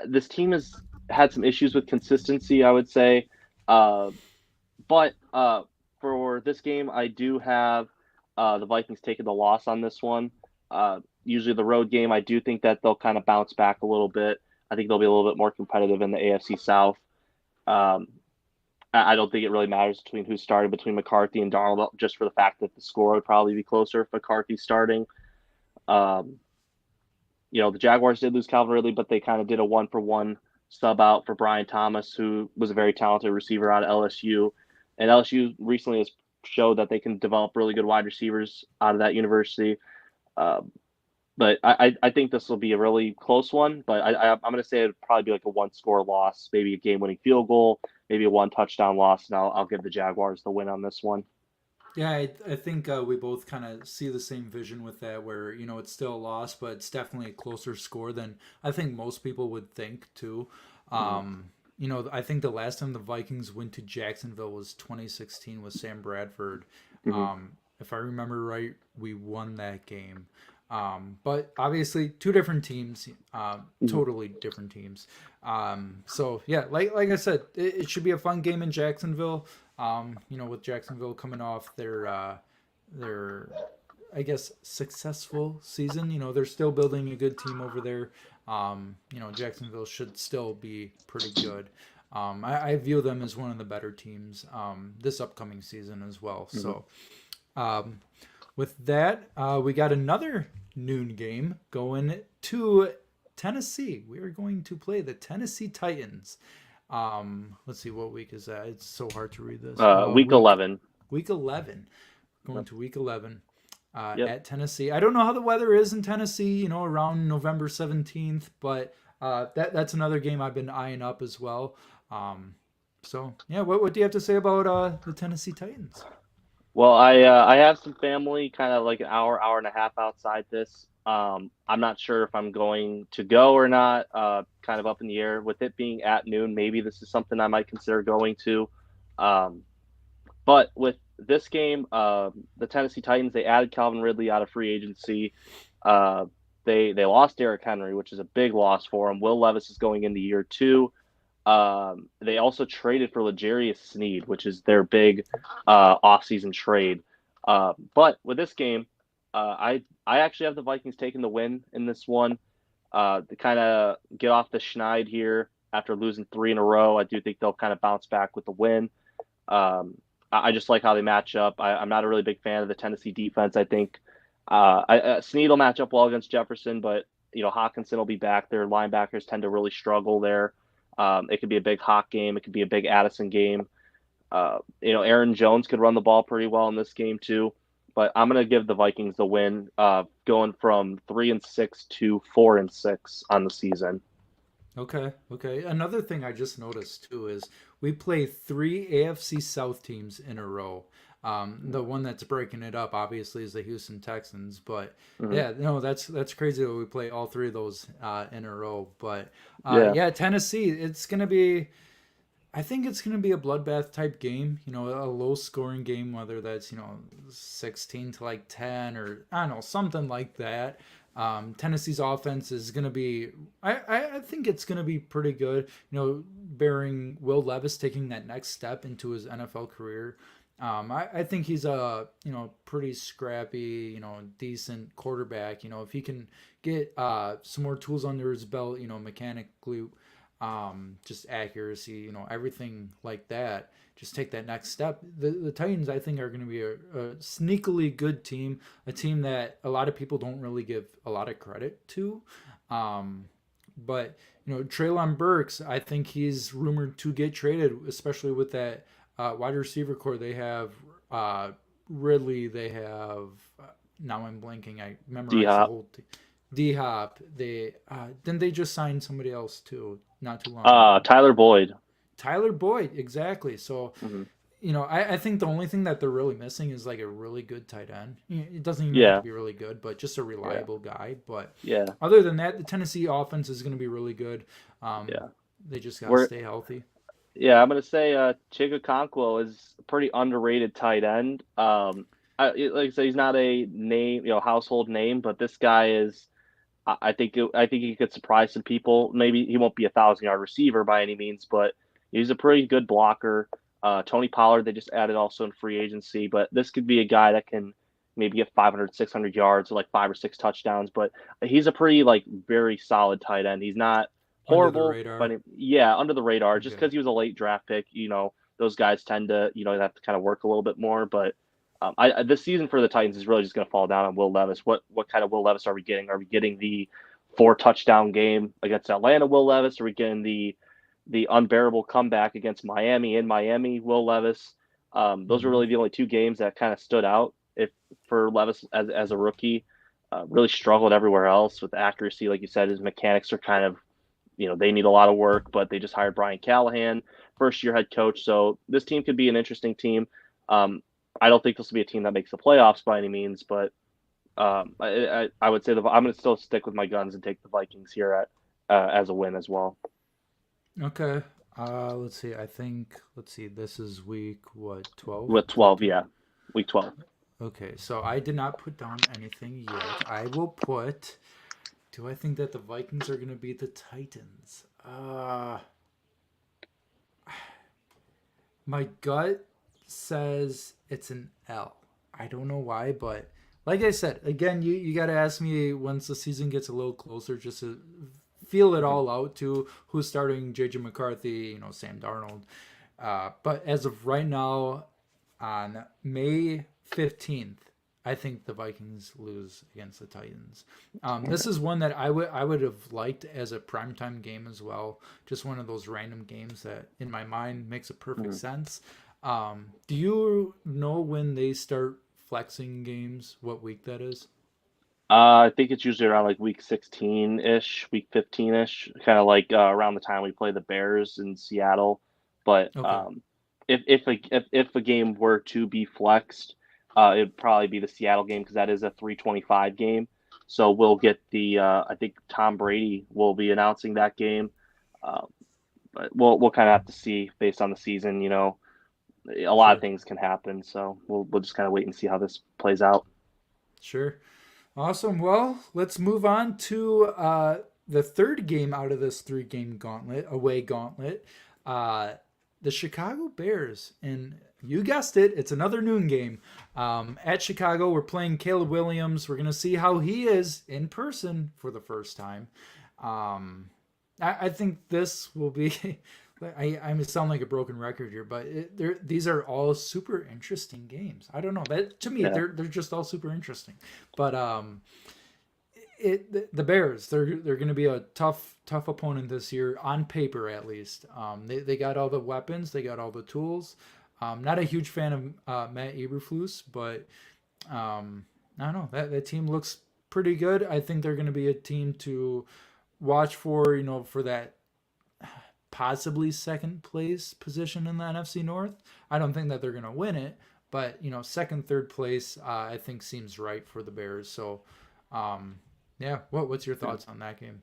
This team has had some issues with consistency, I would say. Uh, but for this game, I do have the Vikings taking the loss on this one. Usually the road game, I do think that they'll kind of bounce back a little bit. I think they'll be a little bit more competitive in the AFC South. Um, I don't think it really matters between who started between McCarthy and Darnold, just for the fact that the score would probably be closer if McCarthy's starting. Um, the Jaguars did lose Calvin Ridley, but they kind of did a one for one sub out for Brian Thomas, who was a very talented receiver out of LSU. And LSU recently has showed that they can develop really good wide receivers out of that university. Um, but I think this will be a really close one. But I'm going to say it'd probably be like a one score loss, maybe a game winning field goal, maybe a one touchdown loss. And I'll give the Jaguars the win on this one. Yeah, I think we both kind of see the same vision with that, where it's still a loss, but it's definitely a closer score than I think most people would think too. Mm-hmm. I think the last time the Vikings went to Jacksonville was 2016 with Sam Bradford. Mm-hmm. If I remember right, we won that game. But obviously, two different teams, Mm-hmm. totally different teams. So yeah, like I said, it should be a fun game in Jacksonville. With Jacksonville coming off their I guess successful season. They're still building a good team over there. Jacksonville should still be pretty good. I view them as one of the better teams this upcoming season as well. Mm-hmm. So um, with that, we got another noon game going to Tennessee. We are going to play the Tennessee Titans. Let's see, what week is that? It's so hard to read this. Week 11. Week 11. Going Yep. to week 11 Yep. at Tennessee. I don't know how the weather is in Tennessee, around November 17th, but that's another game I've been eyeing up as well. So, yeah, what do you have to say about the Tennessee Titans? Well, I have some family kind of like an hour and a half outside this. I'm not sure if I'm going to go or not. Kind of up in the air with it being at noon. Maybe this is something I might consider going to. Um, but with this game, the Tennessee Titans, they added Calvin Ridley out of free agency. Uh, they lost Derrick Henry, which is a big loss for them. Will Levis is going into year two. They also traded for L'Jarius Sneed, which is their big offseason trade. But with this game, I actually have the Vikings taking the win in this one. To kind of get off the schneid here after losing three in a row, I do think they'll kind of bounce back with the win. I just like how they match up. I'm not a really big fan of the Tennessee defense. I think Snead will match up well against Jefferson, but Hawkinson will be back. Their linebackers tend to really struggle there. It could be a big Hawk game. It could be a big Addison game. Aaron Jones could run the ball pretty well in this game too. But I'm going to give the Vikings the win, going from 3-6 to 4-6 on the season. Okay, okay. Another thing I just noticed too is we play three AFC South teams in a row. The one that's breaking it up, obviously, is the Houston Texans. But Mm-hmm. yeah, no, that's crazy that we play all three of those in a row. But Yeah. yeah, Tennessee, it's gonna be. I think it's gonna be a bloodbath type game. A low scoring game, whether that's 16 to like 10 or I don't know, something like that. Tennessee's offense is going to be, I think it's going to be pretty good. Bearing Will Levis taking that next step into his NFL career. I think he's a pretty scrappy, decent quarterback. If he can get some more tools under his belt, mechanically, just accuracy, everything like that. Just take that next step. The Titans, I think, are going to be a sneakily good team, a team that a lot of people don't really give a lot of credit to. Um, but Traylon Burks, I think he's rumored to get traded, especially with that wide receiver core. They have uh, Ridley. They have now I'm blanking. I D memorized the Hop. whole D Hop. They didn't they just sign somebody else too not too long ago. Tyler Boyd. Tyler Boyd, exactly. So Hmm. I think the only thing that they're really missing is like a really good tight end. It doesn't even have to Yeah, be really good, but just a yeah, reliable guy. But yeah, other than that, the Tennessee offense is going to be really good. Um, yeah. they just got to We're stay healthy. Yeah, I'm gonna say Chigakonkwo is a pretty underrated tight end. Like I said, he's not a name, household name, but this guy is. I think he could surprise some people. Maybe he won't be a 1,000 yard receiver by any means, but he's a pretty good blocker. Tony Pollard, they just added also in free agency, but this could be a guy that can maybe get 500, 600 yards or like 5 or 6 touchdowns. But he's a pretty like very solid tight end. He's not Under the horrible, but radar. yeah, under the radar just Okay. because he was a late draft pick. Those guys tend to have to kind of work a little bit more, but. This season for the Titans is really just going to fall down on Will Levis. What kind of Will Levis are we getting? Are we getting the 4 touchdown game against Atlanta Will Levis? Are we getting the unbearable comeback against Miami in Miami Will Levis? Those are Hmm. really the only 2 games that kind of stood out. If for Levis as a rookie, really struggled everywhere else with accuracy. Like you said, his mechanics are kind of they need a lot of work, but they just hired Brian Callahan, first year head coach. So this team could be an interesting team. Um, I don't think this will be a team that makes the playoffs by any means, but I would say I'm going to still stick with my guns and take the Vikings here at as a win as well. Okay. Let's see. Let's see. This is week what, 12, With 12, 13? yeah, week 12. Okay. So I did not put down anything yet. I will put. Do I think that the Vikings are going to beat the Titans? My gut says it's an L. I don't know why, but like I said, again, you got to ask me once the season gets a little closer just to feel it Mhm. all out to who's starting JJ McCarthy, Sam Darnold. But as of right now, on May 15th, I think the Vikings lose against the Titans. This Okay. is one that I would have liked as a primetime game as well. Just one of those random games that in my mind makes a perfect Mhm. sense. Do you know when they start flexing games? What week that is? I think it's usually around like week 16 ish, week 15 ish, kind of like around the time we play the Bears in Seattle. But Okay. if a game were to be flexed, it'd probably be the Seattle game because that is a 3:25 game. So we'll get the I think Tom Brady will be announcing that game. Uh, but we'll kind of have to see based on the season. A lot of Sure. things can happen, so we'll just kind of wait and see how this plays out. Sure. Awesome. Well, let's move on to the third game out of this three-game gauntlet, away gauntlet. Uh, the Chicago Bears, and you guessed it, it's another noon game. At Chicago, we're playing Caleb Williams. We're gonna see how he is in person for the first time. Um, I think this will be. I sound like a broken record here, but these are all super interesting games. I don't know that to me Yeah. they're just all super interesting, but the Bears they're going to be a tough opponent this year on paper at least. They got all the weapons, they got all the tools. Not a huge fan of Matt Eberflus, but I don't know that team looks pretty good. I think they're going to be a team to watch for. For that possibly second place position in the NFC North. I don't think that they're going to win it, but second, third place, I think seems right for the Bears. So, yeah, what's your thoughts on that game?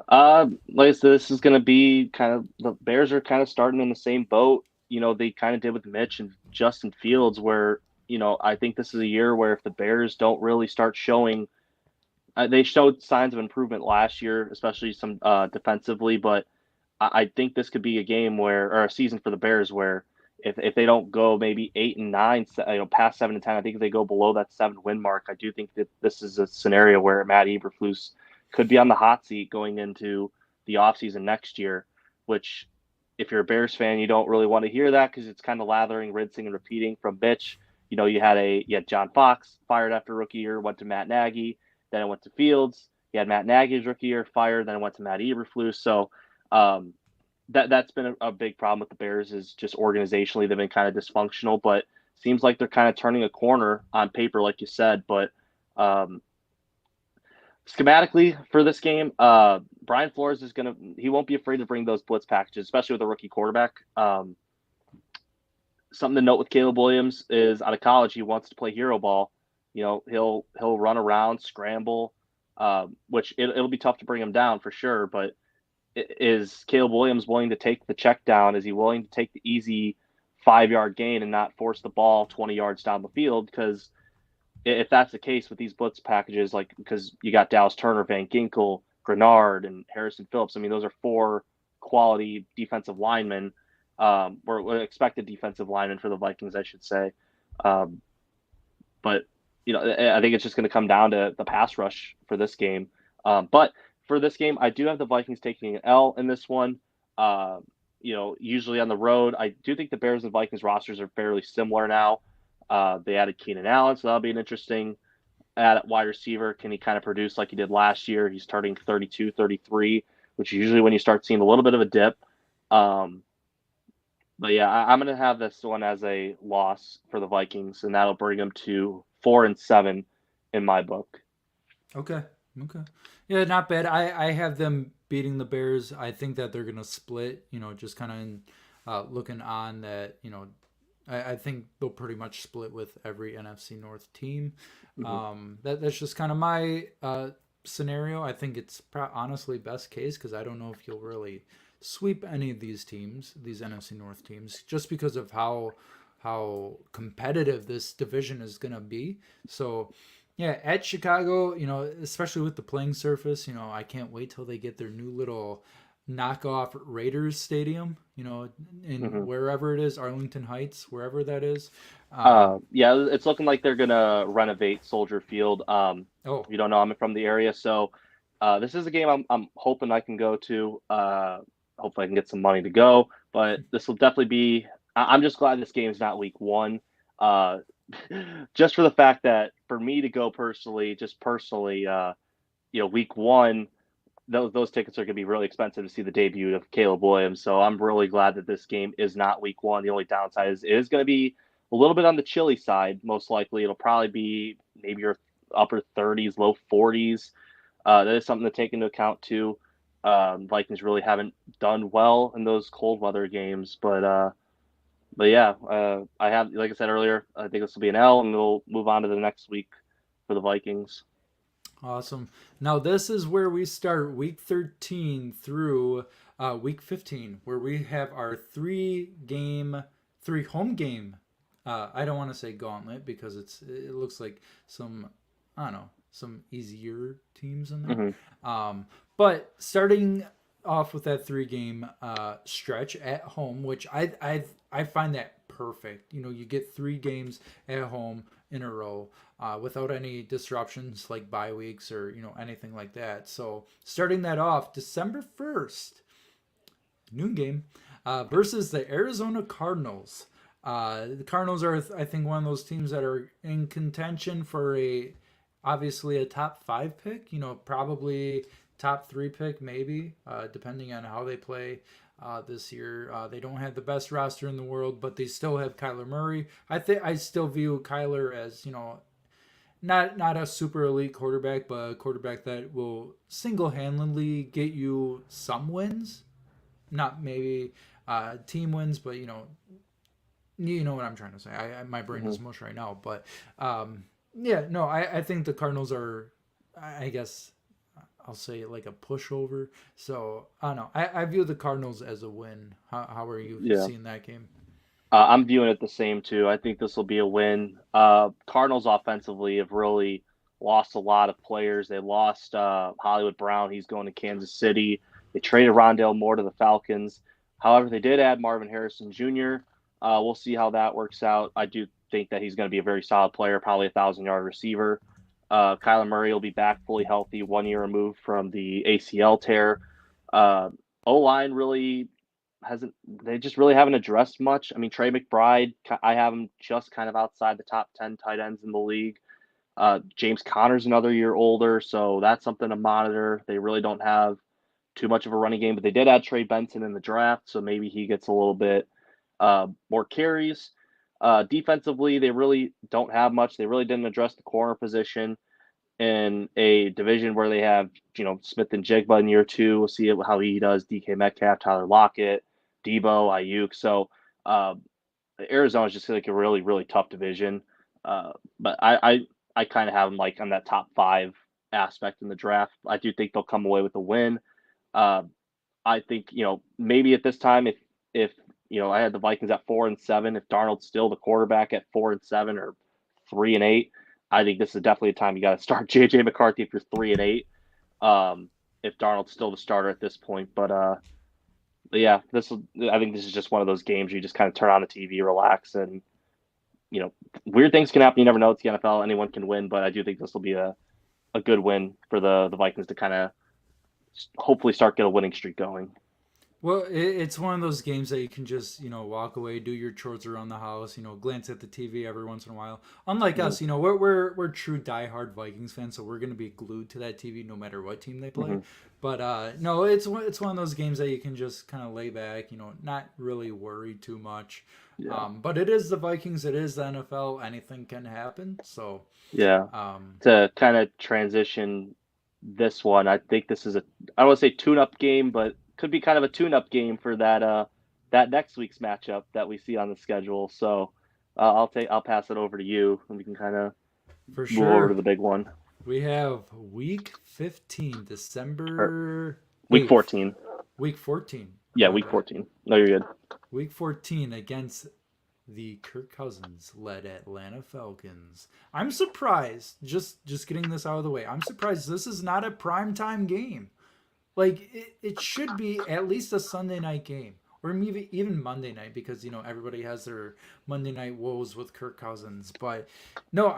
Like I said, this is going to be kind of the Bears are kind of starting in the same boat. They kind of did with Mitch and Justin Fields, where I think this is a year where if the Bears don't really start showing, they showed signs of improvement last year, especially some defensively, but I think this could be a game where or a season for the Bears where if they don't go maybe 8 and 9, past 7 and 10, I think if they go below that 7 win mark, I do think that this is a scenario where Matt Eberflus could be on the hot seat going into the offseason next year. Which, if you're a Bears fan, you don't really want to hear that because it's kind of lathering, rinsing, and repeating from Mitch. You had John Fox fired after rookie year, went to Matt Nagy, then it went to Fields. You had Matt Nagy's rookie year fired, then it went to Matt Eberflus. So um, that's been a big problem with the Bears is just organizationally they've been kind of dysfunctional, but seems like they're kind of turning a corner on paper, like you said. But um, schematically for this game, Brian Flores he won't be afraid to bring those blitz packages, especially with a rookie quarterback. Something to note with Caleb Williams is out of college he wants to play hero ball. He'll run around, scramble, which it'll be tough to bring him down for sure, but is Caleb Williams willing to take the check down? Is he willing to take the easy 5 yard gain and not force the ball 20 yards down the field? Because if that's the case with these blitz packages, like because you got Dallas Turner, Van Ginkel, Grenard, and Harrison Phillips, I mean, those are four quality defensive linemen, or expected defensive linemen for the Vikings, I should say. Um, but, I think it's just going to come down to the pass rush for this game. But for this game, I do have the Vikings taking an L in this one. Usually on the road, I do think the Bears and Vikings rosters are fairly similar now. They added Keenan Allen, so that'll be an interesting add at wide receiver. Can he kind of produce like he did last year? He's starting 32, 33, which is usually when you start seeing a little bit of a dip. But yeah, I'm going to have this one as a loss for the Vikings, and that'll bring them to 4-7 in my book. Okay. Okay. Yeah, not bad. I have them beating the Bears. I think that they're gonna split. Just kind of looking on that. I think they'll pretty much split with every NFC North team. That's just kind of my scenario. I think it's honestly best case because I don't know if you'll really sweep any of these teams, these NFC North teams, just because of how competitive this division is gonna be. So. Yeah, at Chicago, especially with the playing surface, I can't wait till they get their new little knockoff Raiders stadium, in wherever it is, Arlington Heights, wherever that is. Yeah, it's looking like they're gonna renovate Soldier Field. Oh, You don't know, I'm from the area, so this is a game I'm hoping I can go to. Hopefully, I can get some money to go, but this will definitely be. I'm just glad this game is not week one. Just for the fact that for me to go personally, week one, those tickets are going to be really expensive to see the debut of Caleb Williams. So I'm really glad that this game is not week one. The only downside is it is going to be a little bit on the chilly side. Most likely, it'll probably be maybe your upper 30s, low 40s. That is something to take into account too. Vikings really haven't done well in those cold weather games, but yeah, I have, like I said earlier, I think this will be an L, and we'll move on to the next week for the Vikings. awesome. Now, this is where we start week 13 through week 15, where we have our three home game. I don't want to say gauntlet because it looks like I don't know, some easier teams in there. But starting off with that 3 game stretch at home, which I find that perfect. You get 3 games at home in a row without any disruptions like bye weeks or anything like that. So starting that off, December 1st, noon game versus the Arizona Cardinals. The Cardinals are, I think, one of those teams that are in contention for obviously a top 5 pick. Probably top 3 pick, maybe, depending on how they play this year. They don't have the best roster in the world, but they still have Kyler Murray. I still view Kyler as not a super elite quarterback, but a quarterback that will single-handedly get you some wins, not maybe team wins, but you know what I'm trying to say. My brain is mush right now, but yeah, no, I think the Cardinals are, I guess I'll say like a pushover. So I don't know. I view the Cardinals as a win. How are you seeing that game? I'm viewing it the same too. I think this will be a win. Cardinals offensively have really lost a lot of players. They lost Hollywood Brown. He's going to Kansas City. They traded Rondale Moore to the Falcons. However, they did add Marvin Harrison Jr. We'll see how that works out. I do think that he's going to be a very solid player, probably 1,000-yard receiver. Kyler Murray will be back fully healthy, 1 year removed from the ACL tear. Uh, O line really hasn't. They just really haven't addressed much. I mean, Trey McBride, I have him just kind of outside the top 10 tight ends in the league. James Conner's another year older, so that's something to monitor. They really don't have too much of a running game, but they did add Trey Benson in the draft, so maybe he gets a little bit more carries. Defensively, they really don't have much. They really didn't address the corner position in a division where they have, Smith and Jigba in year two. We'll see how he does. DK Metcalf, Tyler Lockett, Debo, Ayuk. So Arizona is just like a really, really tough division. But I kind of have them like on that top five aspect in the draft. I do think they'll come away with a win. Uh, I think maybe at this time, if I had the Vikings at 4-7, if Darnold's still the quarterback at 4-7 or 3-8, I think this is definitely a time you got to start JJ McCarthy if you're 3-8. If Darnold's still the starter at this point, but yeah, I think this is just one of those games where you just kind of turn on the TV, relax, and weird things can happen. You never know. It's the NFL; anyone can win, but I do think this will be a good win for the Vikings to kind of hopefully start get a winning streak going. Well, it's one of those games that you can just, walk away, do your chores around the house, glance at the TV every once in a while. Unlike Mm-hmm. us, we're true diehard Vikings fans, so we're gonna be glued to that TV no matter what team they play. Mm-hmm. But no, it's one of those games that you can just kind of lay back, not really worry too much. Yeah. But it is the Vikings, it is the NFL, anything can happen. So, Yeah. um, To kind of transition this one, I think this is I don't want to say tune-up game, but could be kind of a tune-up game for that next week's matchup that we see on the schedule. So I'll pass it over to you, and we can kind of for move over to sure, the big one. we have week 15, Or December week 8th. 14. Week 14. Yeah, My week bad. 14. No, you're good. Week 14 against the Kirk Cousins led Atlanta Falcons. I'm surprised, just getting this out of the way. I'm surprised this is not a primetime game. Like it should be at least a Sunday night game. Or maybe even Monday night because everybody has their Monday night woes with Kirk Cousins. But no,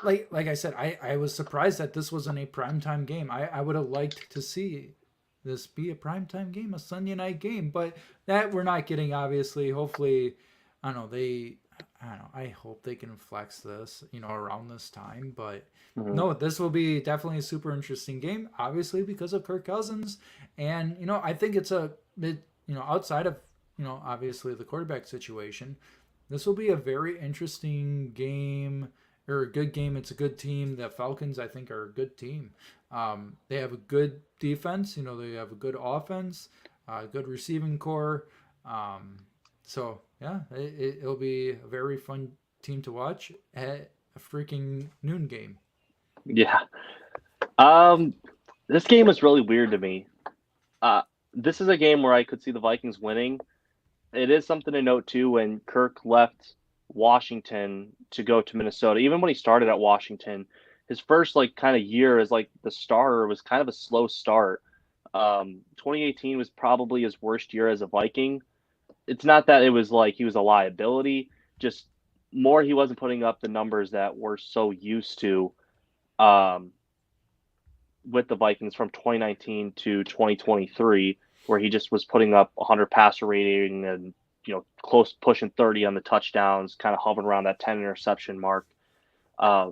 like I said, I was surprised that this wasn't a primetime game. I would have liked to see this be a primetime game, a Sunday night game, but that we're not getting obviously. Hopefully, I don't know, I don't know, I hope they can flex this, around this time, but Hmm. no, this will be definitely a super interesting game, obviously because of Kirk Cousins, and I think it's outside of obviously the quarterback situation, this will be a very interesting game or a good game. It's a good team. The Falcons, I think, are a good team. They have a good defense. They have a good offense, good receiving core. Um, so yeah, it'll be a very fun team to watch at a freaking noon game. Yeah. Um, this game was really weird to me. Uh, this is a game where I could see the Vikings winning. It is something to note too when Kirk left Washington to go to Minnesota. Even when he started at Washington, his first like kind of year as like the starter was kind of a slow start. 2018 was probably his worst year as a Viking. It's not that it was like he was a liability, just more he wasn't putting up the numbers that we're so used to um, with the Vikings from 2019 to 2023, where he just was putting up 100 passer rating and close pushing 30 on the touchdowns, kind of hovering around that 10 interception mark. Uh,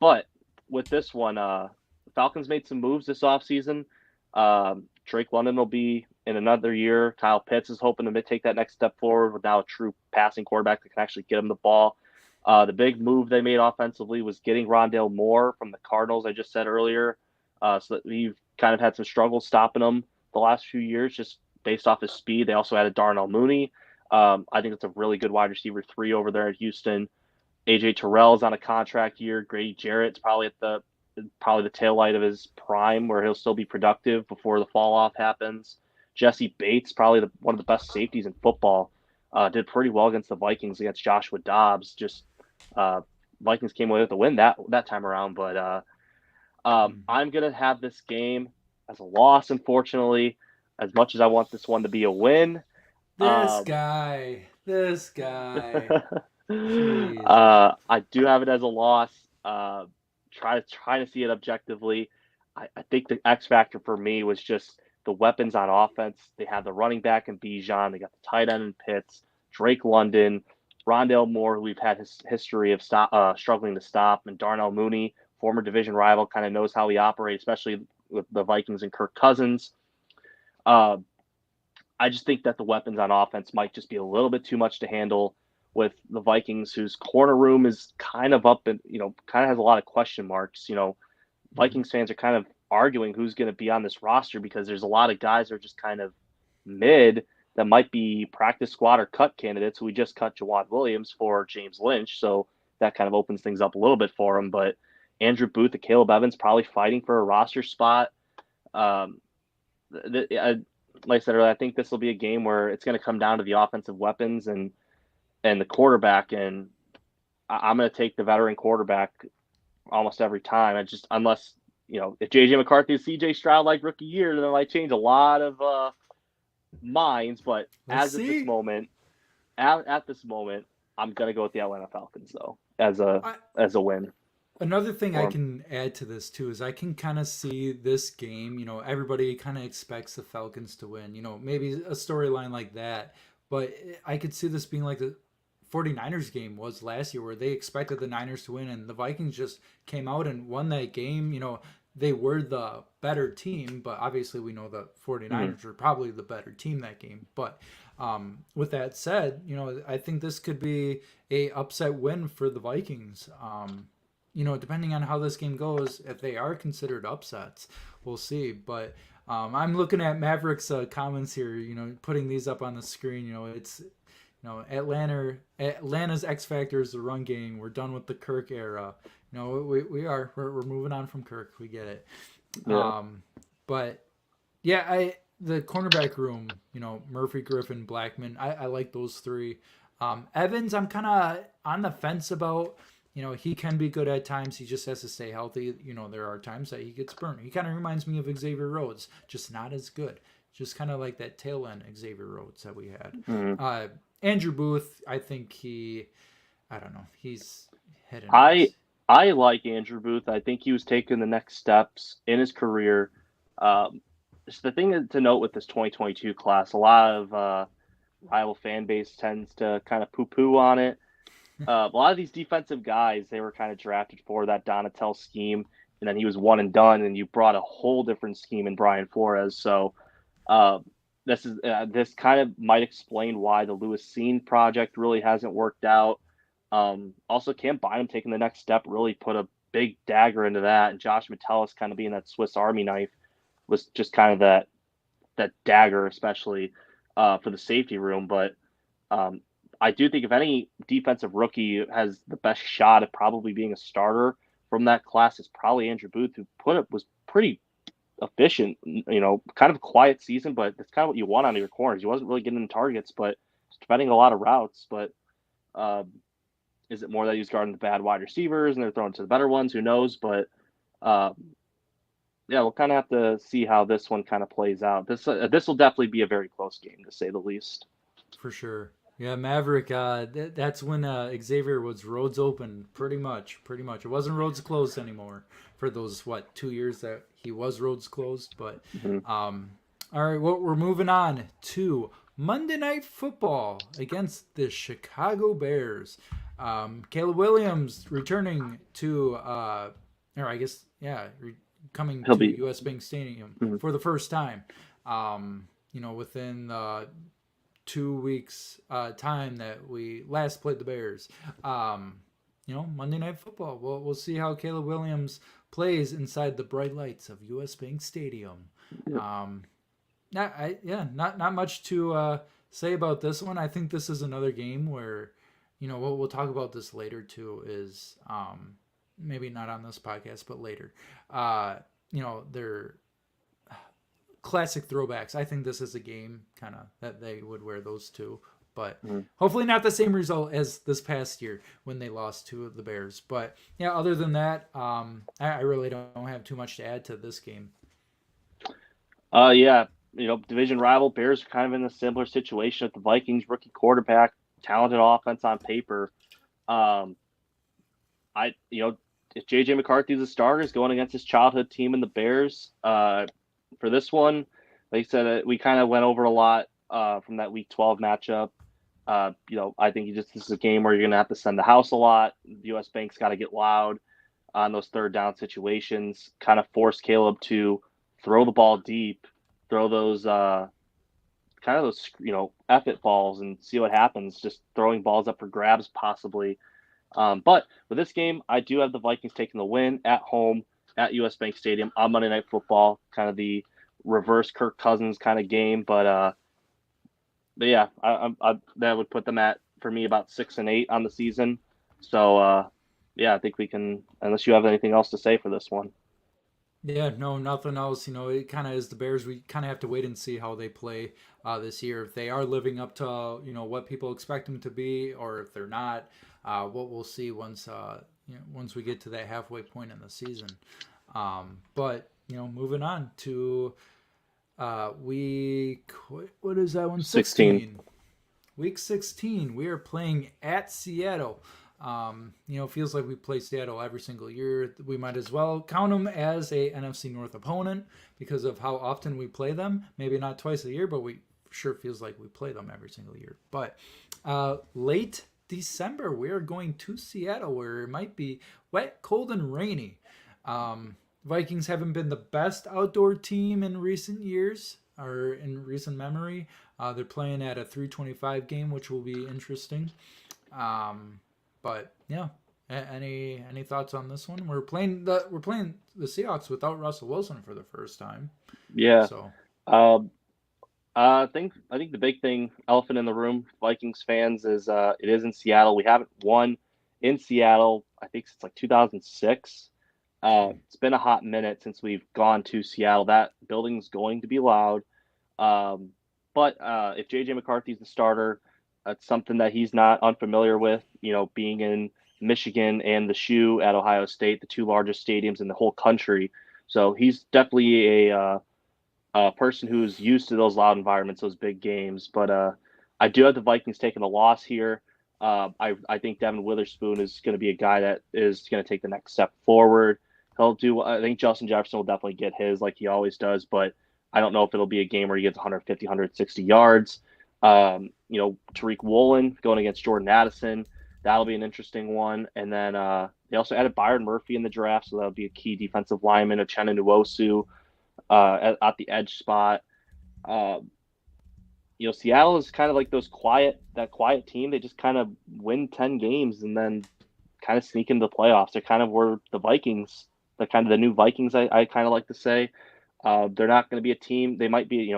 but with this one, Falcons made some moves this offseason. Drake London will be in another year. Kyle Pitts is hoping to take that next step forward with now a true passing quarterback that can actually get him the ball. The big move they made offensively was getting Rondale Moore from the Cardinals, I just said earlier. So that we've kind of had some struggles stopping him the last few years just based off his speed. They also added Darnell Mooney. I think it's a really good wide receiver 3 over there at Houston. AJ Terrell's on a contract year. Grady Jarrett's probably the tail light of his prime where he'll still be productive before the fall off happens. Jesse Bates, probably one of the best safeties in football, did pretty well against the Vikings against Joshua Dobbs. Just Vikings came away with the win that time around, but I'm gonna have this game as a loss, unfortunately. As much as I want this one to be a win, This um, guy, This guy. Jeez. I do have it as a loss. Try to see it objectively. I think the X factor for me was just the weapons on offense. They had the running back in Bijan. They got the tight end in Pitts, Drake London, Rondale Moore, who we've had his history of struggling to stop, and Darnell Mooney, former division rival, kind of knows how he operates, especially with the Vikings and Kirk Cousins. Uh, I just think that the weapons on offense might just be a little bit too much to handle with the Vikings, whose corner room is kind of up and, kind of has a lot of question marks. Mhm. Vikings fans are kind of arguing who's going to be on this roster because there's a lot of guys that are just kind of mid that might be practice squad or cut candidates. We just cut Jawad Williams for James Lynch, so that kind of opens things up a little bit for him. But Andrew Booth and Caleb Evans probably fighting for a roster spot. Um, like I said earlier, I think this will be a game where it's going to come down to the offensive weapons and the quarterback, and I'm going to take the veteran quarterback almost every time. I just unless if JJ McCarthy is CJ Stroud like rookie year, then it might change a lot of minds. But Let's as at this see. moment, at this moment, I'm going to go with the Atlanta Falcons though as a I, as a win Another thing I for 'em. can add to this too is I can kind of see this game, everybody kind of expects the Falcons to win, maybe a storyline like that, but I could see this being like the 49ers game was last year where they expected the Niners to win and the Vikings just came out and won that game. They were the better team, but obviously we know the Mhm. 49ers were probably the better team that game. But with that said, I think this could be a upset win for the Vikings. Depending on how this game goes, if they are considered upsets, we'll see. But I'm looking at Mavericks comments here. Putting these up on the screen. It's Atlanta's X factor is the run game. We're done with the Kirk era. We're moving on from Kirk. We get it. Yeah. But yeah, the cornerback room. Murphy, Griffin, Blackman. I like those three. Evans, I'm kind of on the fence about. He can be good at times. He just has to stay healthy. There are times that he gets burned. He kind of reminds me of Xavier Rhodes, just not as good. Just kind of like that tail end Xavier Rhodes that we had. Mhm. Andrew Booth, I think I don't know, he's hit and I miss. I like Andrew Booth. I think he was taking the next steps in his career. Um, the thing to note with this 2022 class, a lot of rival fan base tends to kind of poo-poo on it. A lot of these defensive guys, they were kind of drafted for that Donatel scheme, and then he was one and done, and you brought a whole different scheme in Brian Flores. So uh, this kind of might explain why the Lewis Scene project really hasn't worked out. Also, Cam Bynum taking the next step really put a big dagger into that, and Josh Metellus kind of being that Swiss Army knife was just kind of that dagger, especially for the safety room. But um, I do think if any defensive rookie has the best shot at probably being a starter from that class, it's probably Andrew Booth, who was pretty efficient. Kind of a quiet season, but that's kind of what you want out of your corners. He wasn't really getting targets, but defending a lot of routes. But um, is it more that he's guarding the bad wide receivers and they're throwing to the better ones? Who knows? But um, yeah, we'll kind of have to see how this one kind of plays out. This will definitely be a very close game, to say the least. For sure. Yeah, Maverick. That's when Xavier was roads open, pretty much. Pretty much. It wasn't roads closed anymore for those 2 years that he was roads closed. But Mm-hmm. all right, well, we're moving on to Monday Night Football against the Chicago Bears. Caleb Williams returning to, or I guess, yeah, coming He'll to be. U.S. Bank Stadium Mhm. for the first time. Within 2 weeks time that we last played the Bears. Monday Night Football. We'll see how Caleb Williams plays inside the bright lights of U.S. Bank Stadium. Yep. Um, not much to say about this one. I think this is another game where, we'll talk about this later too. Is maybe not on this podcast, but later. They're classic throwbacks. I think this is a game kind of that they would wear those two, but Mhm. hopefully not the same result as this past year when they lost to the Bears. But yeah, other than that, I really don't have too much to add to this game. Yeah, division rival Bears are kind of in a similar situation with the Vikings rookie quarterback. talented offense on paper. Um, if JJ McCarthy's a starter, is going against his childhood team in the Bears. For this one, like I said, we kind of went over a lot from that Week 12 matchup. I think this is a game where you're going to have to send the house a lot. The U.S. Bank's got to get loud on those third down situations, kind of force Caleb to throw the ball deep, throw those effort balls and see what happens. Just throwing balls up for grabs, possibly. But with this game, I do have the Vikings taking the win at home at U.S. Bank Stadium on Monday Night Football, kind of the reverse Kirk Cousins kind of game. But yeah, that would put them at, for me, about 6-8 on the season. So yeah, I think we can. Unless you have anything else to say for this one. Yeah, no, nothing else. It kind of is the Bears. We kind of have to wait and see how they play this year. If they are living up to what people expect them to be, or if they're not, what we'll see once we get to that halfway point in the season. But moving on to week, what is that one? 16. Week 16, we are playing at Seattle. It feels like we play Seattle every single year. We might as well count them as a NFC North opponent because of how often we play them. Maybe not twice a year, but we sure feels like we play them every single year. But late December, we are going to Seattle where it might be wet, cold, and rainy. Vikings haven't been the best outdoor team in recent years or in recent memory. They're playing at a 325 game, which will be interesting. But yeah, any thoughts on this one? We're playing the Seahawks without Russell Wilson for the first time. Yeah. So I think the big thing, elephant in the room, Vikings fans, is it is in Seattle. We haven't won in Seattle, I think, since like 2006. It's been a hot minute since we've gone to Seattle. That building's going to be loud. But if JJ McCarthy's the starter, that's something that he's not unfamiliar with. Being in Michigan and the Shoe at Ohio State, the two largest stadiums in the whole country. So he's definitely a person who's used to those loud environments, those big games. But I do have the Vikings taking a loss here. I think Devin Witherspoon is going to be a guy that is going to take the next step forward. I think Justin Jefferson will definitely get his like he always does, but I don't know if it'll be a game where he gets 150, 160 yards. Tariq Woolen going against Jordan Addison. That'll be an interesting one. And then they also added Byron Murphy in the draft, so that'll be a key defensive lineman, Uchenna Nwosu at the edge spot. Seattle is kind of like that quiet team. They just kind of win 10 games and then kind of sneak into the playoffs. They're kind of where the Vikings, they're kind of the new Vikings, I kind of like to say. They're not going to be a team. They might be,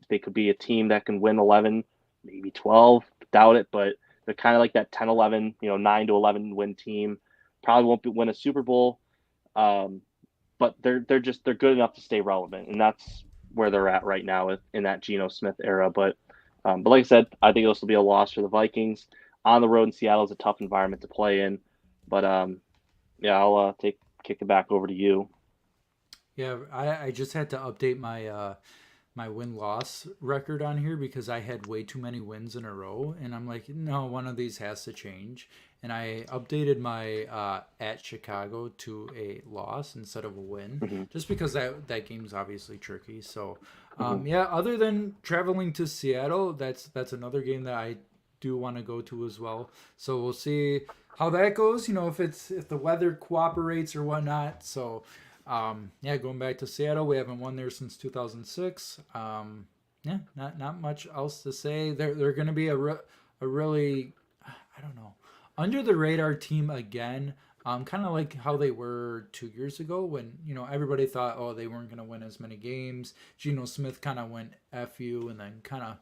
they could be a team that can win 11, maybe 12. Doubt it, but they're kind of like that 10-11, 9-11 win team. Probably won't win a Super Bowl, but they're good enough to stay relevant, and that's where they're at right now in that Geno Smith era. But like I said, I think this will be a loss for the Vikings. On the road in Seattle is a tough environment to play in, but yeah, I'll kick it back over to you. yeah, I just had to update my win-loss record on here because I had way too many wins in a row, and I'm like, no, one of these has to change. And I updated my at Chicago to a loss instead of a win, Mm-hmm. just because that game's obviously tricky. So, Mm-hmm. yeah, other than traveling to Seattle, that's another game that I do want to go to as well. So we'll see how that goes. If the weather cooperates or whatnot. So yeah, going back to Seattle, we haven't won there since 2006. Yeah, not much else to say. They're going to be a really, I don't know, under the radar team again. Kind of like how they were 2 years ago when everybody thought, oh, they weren't going to win as many games. Geno Smith kind of went fu and then kind of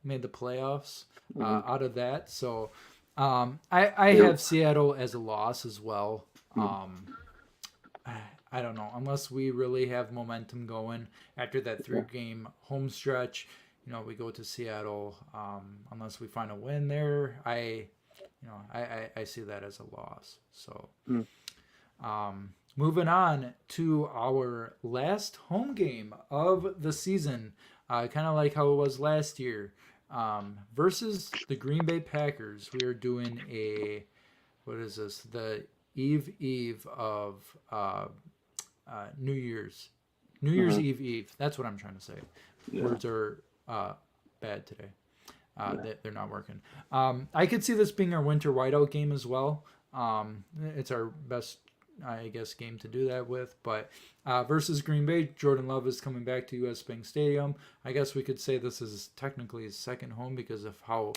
made the playoffs Mm-hmm. out of that. So I have Seattle as a loss as well. I don't know, unless we really have momentum going after that 3-game home stretch. We go to Seattle. Unless we find a win there, I see that as a loss. So, moving on to our last home game of the season, kind of like how it was last year. versus the Green Bay Packers. We are doing a, what is this? The eve of New Year's. New Year's Hmm. Eve. That's what I'm trying to say. Yeah. Words are bad today. Yeah. They're not working. I could see this being our winter whiteout game as well. It's our best, I guess, game to do that with. But versus Green Bay, Jordan Love is coming back to U.S. Bank Stadium. I guess we could say this is technically his second home because of how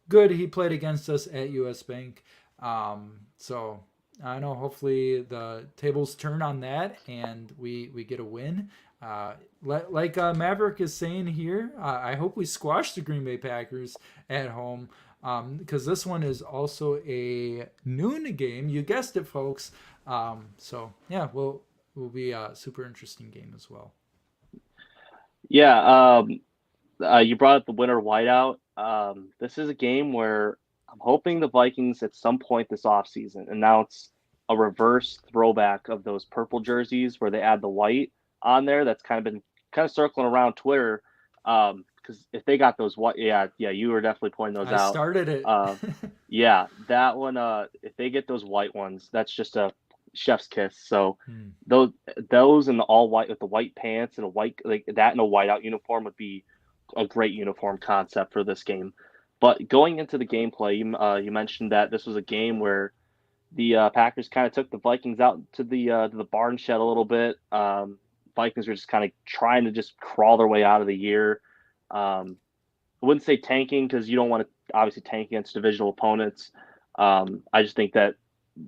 good he played against us at U.S. Bank. So I know hopefully the tables turn on that and we get a win. Like Maverick is saying here, I hope we squash the Green Bay Packers at home because this one is also a noon game. You guessed it, folks. So yeah, will be a super interesting game as well. Yeah. You brought up the winter whiteout. This is a game where I'm hoping the Vikings at some point this offseason announce a reverse throwback of those purple jerseys where they add the white on there. That's kind of been kind of circling around Twitter. Because if they got those white, yeah, you were definitely pointing those I out. started it. Uh, yeah, that one. If they get those white ones, that's just a chef's kiss. So Hmm. those those and the all white with the white pants and a white like that and a whiteout uniform would be a great uniform concept for this game. But going into the gameplay, you mentioned that this was a game where the Packers kind of took the Vikings out to the barn shed a little bit. Vikings were just kind of trying to just crawl their way out of the year. I wouldn't say tanking because you don't want to obviously tank against divisional opponents. I just think that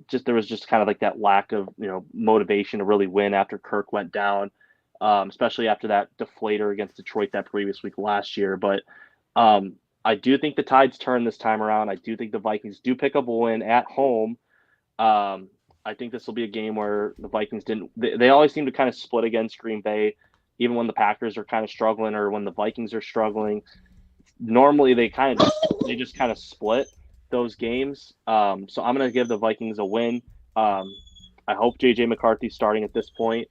just there was just kind of like that lack of motivation to really win after Kirk went down, especially after that deflator against Detroit that previous week last year. But I do think the tides turn this time around. I do think the Vikings do pick up a win at home. I think this will be a game where the Vikings didn't. They always seem to kind of split against Green Bay, even when the Packers are kind of struggling or when the Vikings are struggling. Normally they just kind of split those games. So I'm gonna give the Vikings a win. Um, I hope JJ McCarthy's starting at this point,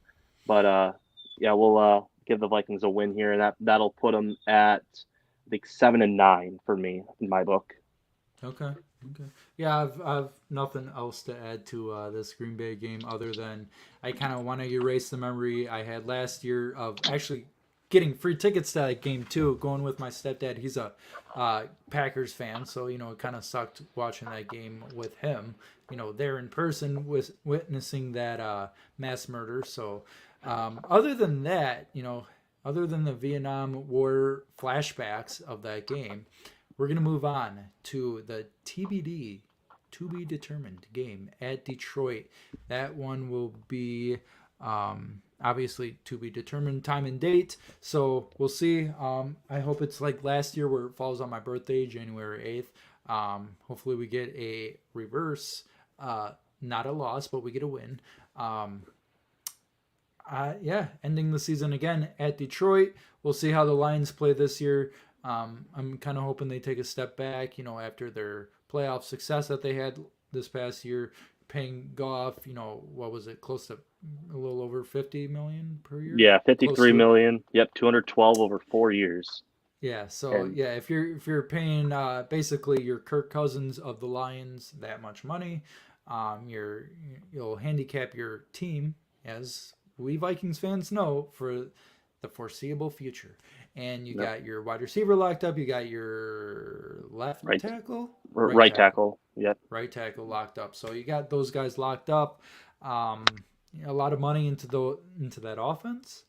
but yeah, we'll give the Vikings a win here, and that'll put them at I think 7-9 for me in my book. Okay. Okay. Yeah, I've nothing else to add to this Green Bay game other than I kind of want to erase the memory I had last year of actually getting free tickets to that game too. Going with my stepdad, he's a Packers fan, so it kind of sucked watching that game with him. There in person, was witnessing that mass murder. So, other than that, other than the Vietnam War flashbacks of that game, we're going to move on to the TBD, to be determined game at Detroit. That one will be obviously to be determined time and date. So we'll see. I hope it's like last year where it falls on my birthday, January 8th. Hopefully we get a reverse, not a loss, but we get a win. Yeah, ending the season again at Detroit. We'll see how the Lions play this year. I'm kind of hoping they take a step back, after their playoff success that they had this past year, paying Goff, what was it, close to a little over 50 million per year, Yeah, close 53 to it. million. Yep, 212 over 4 years. Yeah, so And yeah, if you're paying basically your Kirk Cousins of the Lions that much money, you'll handicap your team, as we Vikings fans know, for the foreseeable future. And you no, got your wide receiver locked up. You got your right, right right tackle, tackle. Yep, right tackle locked up. So you got those guys locked up. A lot of money into that offense,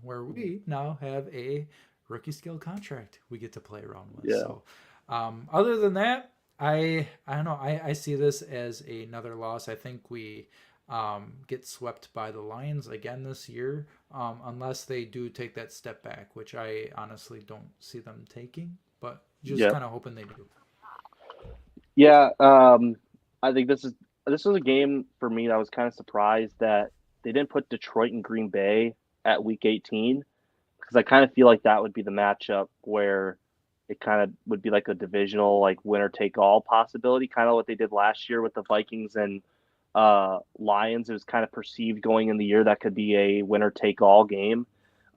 where we now have a rookie scale contract we get to play around with. yeah, So, other than that, I don't know. I see this as another loss. I think we get swept by the Lions again this year, unless they do take that step back, which I honestly don't see them taking. But just yep, kind of hoping they do. yeah. I think this was a game for me that I was kind of surprised that they didn't put Detroit and Green Bay at Week 18 because I kind of feel like that would be the matchup where it kind of would be like a divisional like winner take all possibility, kind of what they did last year with the Vikings and Lions. It was kind of perceived going in the year that could be a winner take all game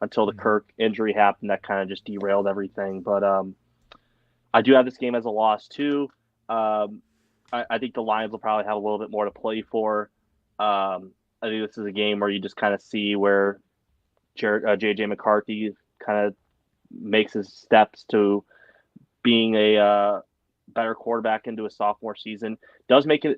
until the Mm-hmm. Kirk injury happened that kind of just derailed everything. But I do have this game as a loss too. Um, I think the Lions will probably have a little bit more to play for. I think this is a game where you just kind of see where JJ McCarthy kind of makes his steps to being a better quarterback into a sophomore season. Does make it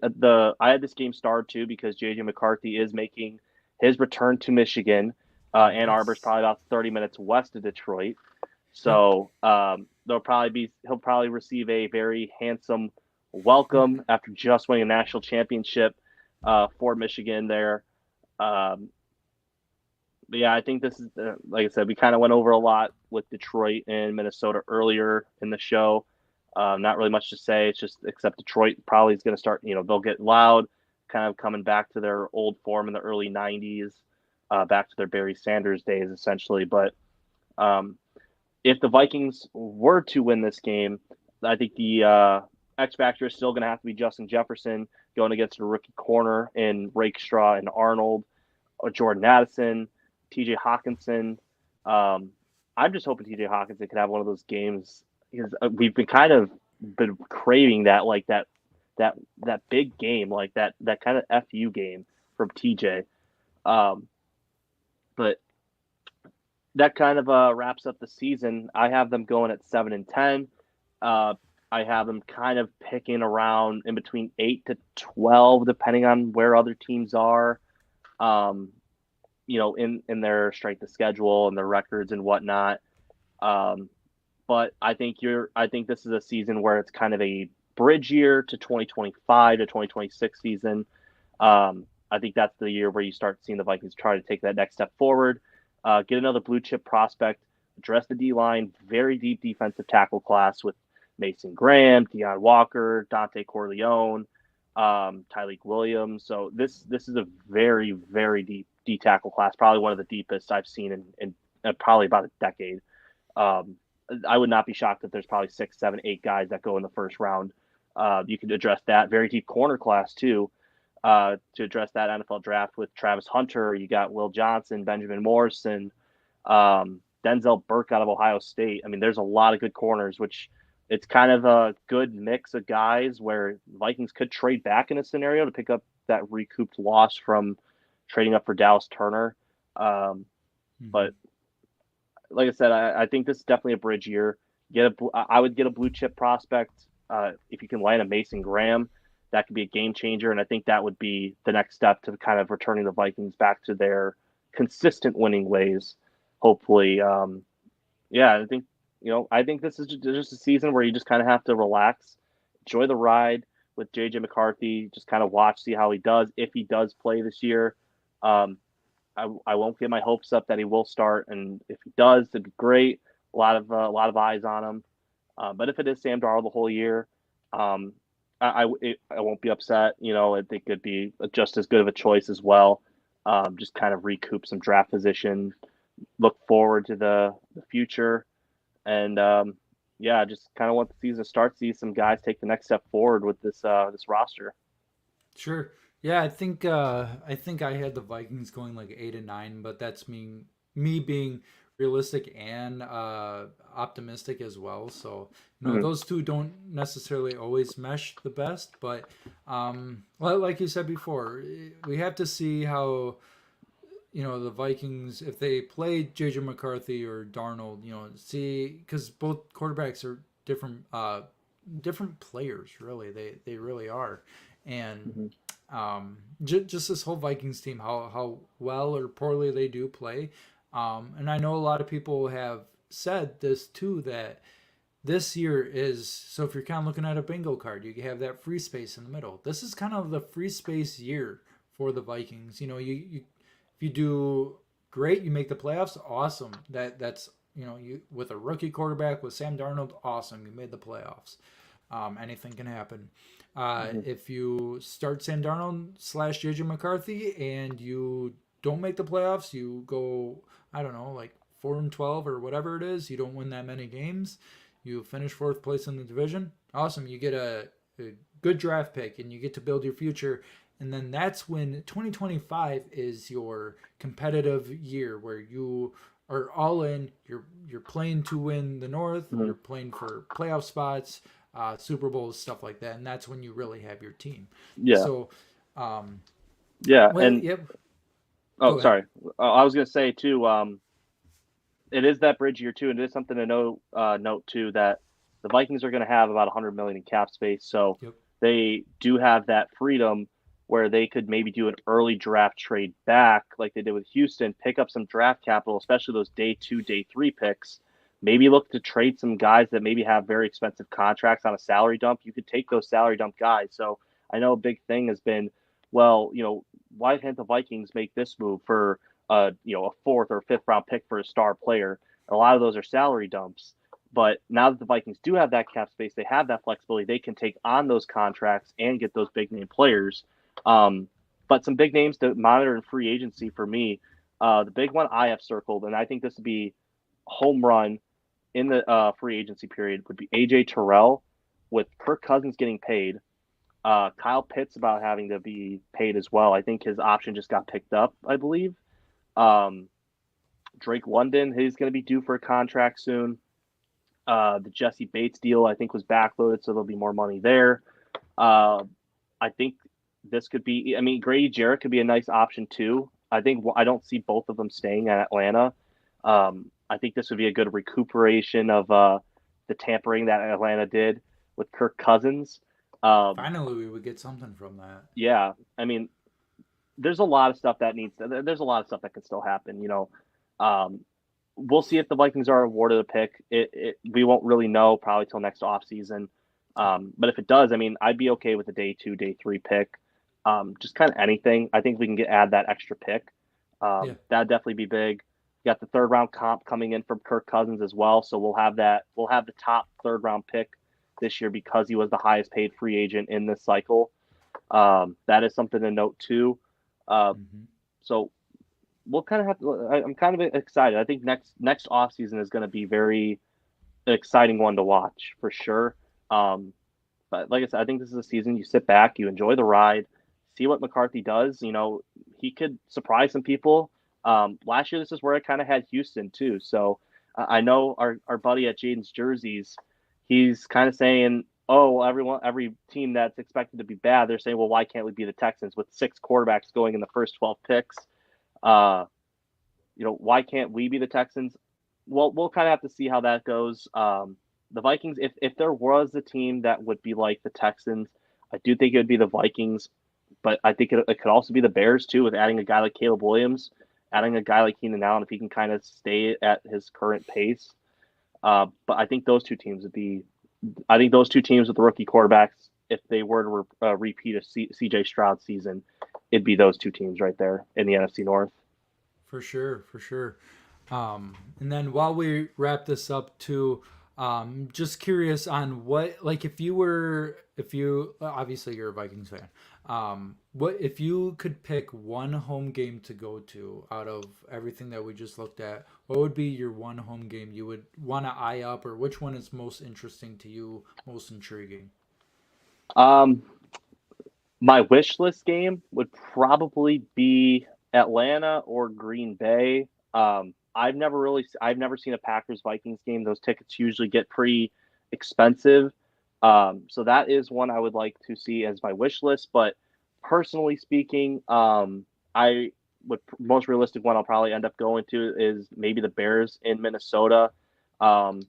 I had this game starred too because JJ McCarthy is making his return to Michigan. Ann Arbor's Nice. probably about 30 minutes west of Detroit. Yep. So he'll probably receive a very handsome welcome after just winning a national championship for Michigan there. Um, but yeah, I think this is like I said, we kind of went over a lot with Detroit and Minnesota earlier in the show. Not really much to say. It's just except Detroit probably is going to start. They'll get loud, kind of coming back to their old form in the early '90s, back to their Barry Sanders days essentially. But um, if the Vikings were to win this game, I think the X factor is still going to have to be Justin Jefferson going against a rookie corner in Rakestraw and Arnold, or Jordan Addison, T.J. Hawkinson. Um, I'm just hoping T.J. Hawkinson could have one of those games because we've been craving that big game, like that kind of FU game from TJ. Um, but that kind of wraps up the season. I have them going at 7-10. Uh, I have them kind of picking around in between 8 to 12, depending on where other teams are. Um, in their strength of schedule and their records and whatnot. Um, but I think this is a season where it's kind of a bridge year to 2025 to 2026 season. I think that's the year where you start seeing the Vikings try to take that next step forward, get another blue chip prospect, address the D line, very deep defensive tackle class with Mason Graham, Deion Walker, Dante Corleone, Tyleik Williams. So this is a very very deep D tackle class, probably one of the deepest I've seen in probably about a decade. Um, I would not be shocked if there's probably 6, 7, 8 guys that go in the first round. You could address that very deep corner class too. To address that NFL draft with Travis Hunter, you got Will Johnson, Benjamin Morrison, Denzel Burke out of Ohio State. I mean, there's a lot of good corners, which it's kind of a good mix of guys where Vikings could trade back in a scenario to pick up that recouped loss from trading up for Dallas Turner. Mm-hmm. But like I said, I think this is definitely a bridge year. I would get a blue chip prospect if you can land a Mason Graham. That could be a game changer, and I think that would be the next step to kind of returning the Vikings back to their consistent winning ways. Hopefully, yeah. I think this is just a season where you just kind of have to relax, enjoy the ride with JJ McCarthy. Just kind of watch, see how he does. If he does play this year, um, I won't get my hopes up that he will start, and if he does, it'd be great. A lot of eyes on him. But if it is Sam Darnold the whole year, um, I won't be upset. I think it'd be just as good of a choice as well. Just kind of recoup some draft position, look forward to the future, and yeah, just kind of want the season to start. See some guys take the next step forward with this roster. Sure. Yeah, I think I had the Vikings going like 8-9, but that's me being realistic and optimistic as well. So Mm-hmm. those two don't necessarily always mesh the best, but well, like you said before, we have to see how the Vikings, if they play JJ McCarthy or Darnold, see, because both quarterbacks are different players. Really, they really are, and Mm-hmm. just this whole Vikings team, how well or poorly they do play. And I know a lot of people have said this too, that this year is, so if you're kind of looking at a bingo card, you have that free space in the middle. This is kind of the free space year for the Vikings. You if you do great, you make the playoffs, awesome. That's you with a rookie quarterback with Sam Darnold, awesome. You made the playoffs. Anything can happen. Mm-hmm. If you start Sam Darnold slash JJ McCarthy and you don't make the playoffs, you go, I don't know, like 4-12 or whatever it is. You don't win that many games. You finish fourth place in the division. Awesome. You get a good draft pick and you get to build your future. And then that's when 2025 is your competitive year where you are all in. You're playing to win the North. Mhm. You're playing for playoff spots, Super Bowls, stuff like that, and that's when you really have your team. Yeah, So, um, yeah, well, and yep. oh, Go ahead. sorry, I was gonna say too. It is that bridge year too, and it is something to note too that the Vikings are going to have about 100 million in cap space, so Yep. they do have that freedom where they could maybe do an early draft trade back, like they did with Houston, pick up some draft capital, especially those day two, day three picks. Maybe look to trade some guys that maybe have very expensive contracts on a salary dump. You could take those salary dump guys. So I know a big thing has been, well, why can't the Vikings make this move for a fourth or fifth round pick for a star player? A lot of those are salary dumps. But now that the Vikings do have that cap space, they have that flexibility. They can take on those contracts and get those big name players. But some big names to monitor in free agency for me. The big one I have circled, and I think this would be home run in the free agency period, would be AJ Terrell with Kirk Cousins getting paid. Kyle Pitts about having to be paid as well. I think his option just got picked up, I believe. Um, Drake London, he's going to be due for a contract soon. The Jesse Bates deal, I think, was backloaded, so there'll be more money there. Uh, I think this could be, I mean, Grady Jarrett could be a nice option too. I don't see both of them staying at Atlanta. I think this would be a good recuperation of the tampering that Atlanta did with Kirk Cousins. Um, Finally, we would get something from that. yeah, I mean, there's a lot of stuff that there's a lot of stuff that can still happen. Um, we'll see if the Vikings are awarded a pick. We won't really know probably till next offseason. But if it does, I mean, I'd be okay with a day two, day three pick. Just kind of anything. I think we can add that extra pick. Yeah, That'd definitely be big. You got the third round comp coming in from Kirk Cousins as well, so we'll have that. We'll have the top third round pick this year because he was the highest paid free agent in this cycle. That is something to note too. Uh, hmm so we'll kind of have to. I'm kind of excited. I think next off season is going to be very exciting one to watch for sure. Um, but like I said, I think this is a season you sit back, you enjoy the ride, see what McCarthy does. He could surprise some people. Last year, this is where I kind of had Houston too. So I know our buddy at Jaden's Jerseys, he's kind of saying, oh, well, every team that's expected to be bad, they're saying, well, why can't we be the Texans with 6 quarterbacks going in the first 12 picks? Uh, why can't we be the Texans? Well, we'll kind of have to see how that goes. The Vikings, if there was a team that would be like the Texans, I do think it would be the Vikings, but I think it could also be the Bears too, with adding a guy like Caleb Williams, adding a guy like Keenan Allen if he can kind of stay at his current pace. But I think those two teams would be, I think those two teams with the rookie quarterbacks, if they were to repeat a CJ Stroud season, it'd be those two teams right there in the NFC North. for sure, for sure. And then while we wrap this up too, just curious on what, like, if you obviously you're a Vikings fan, what if you could pick one home game to go to out of everything that we just looked at? What would be your one home game you would want to eye up, or which one is most interesting to you, most intriguing? Um, my wish list game would probably be Atlanta or Green Bay. I've never seen a Packers Vikings game. Those tickets usually get pretty expensive. So that is one I would like to see as my wish list. But personally speaking, I would most realistic one I'll probably end up going to is maybe the Bears in Minnesota. Um,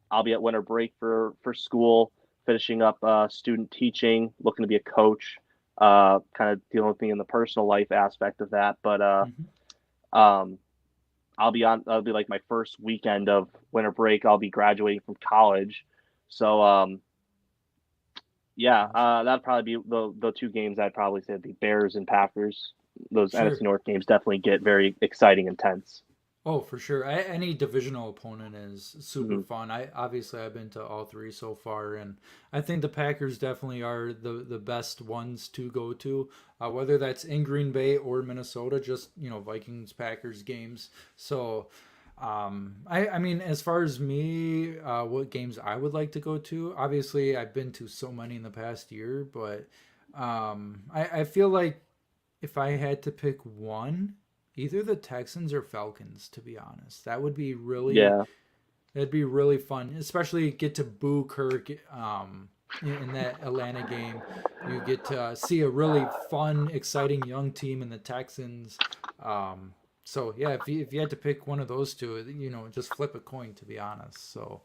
I'll be at winter break for school, finishing up student teaching, looking to be a coach, kind of dealing with me in the personal life aspect of that. But Mm-hmm. um, I'll be like my first weekend of winter break. I'll be graduating from college, so yeah, Awesome. that'd probably be the two games I'd probably say would be Bears and Packers. Those NFC Sure. North games definitely get very exciting, intense. Oh, for sure. Any divisional opponent is super Mm-hmm. fun. I've been to all three so far, and I think the Packers definitely are the best ones to go to, whether that's in Green Bay or Minnesota. Just Vikings Packers games. So, I mean, as far as me, what games I would like to go to. Obviously, I've been to so many in the past year, but I feel like if I had to pick one. Either the Texans or Falcons, to be honest. That would be really Yeah, That'd be really fun, especially get to boo Kirk in that Atlanta game. You get to see a really fun, exciting young team in the Texans. Um, so yeah, if you had to pick one of those two, just flip a coin. To be honest, so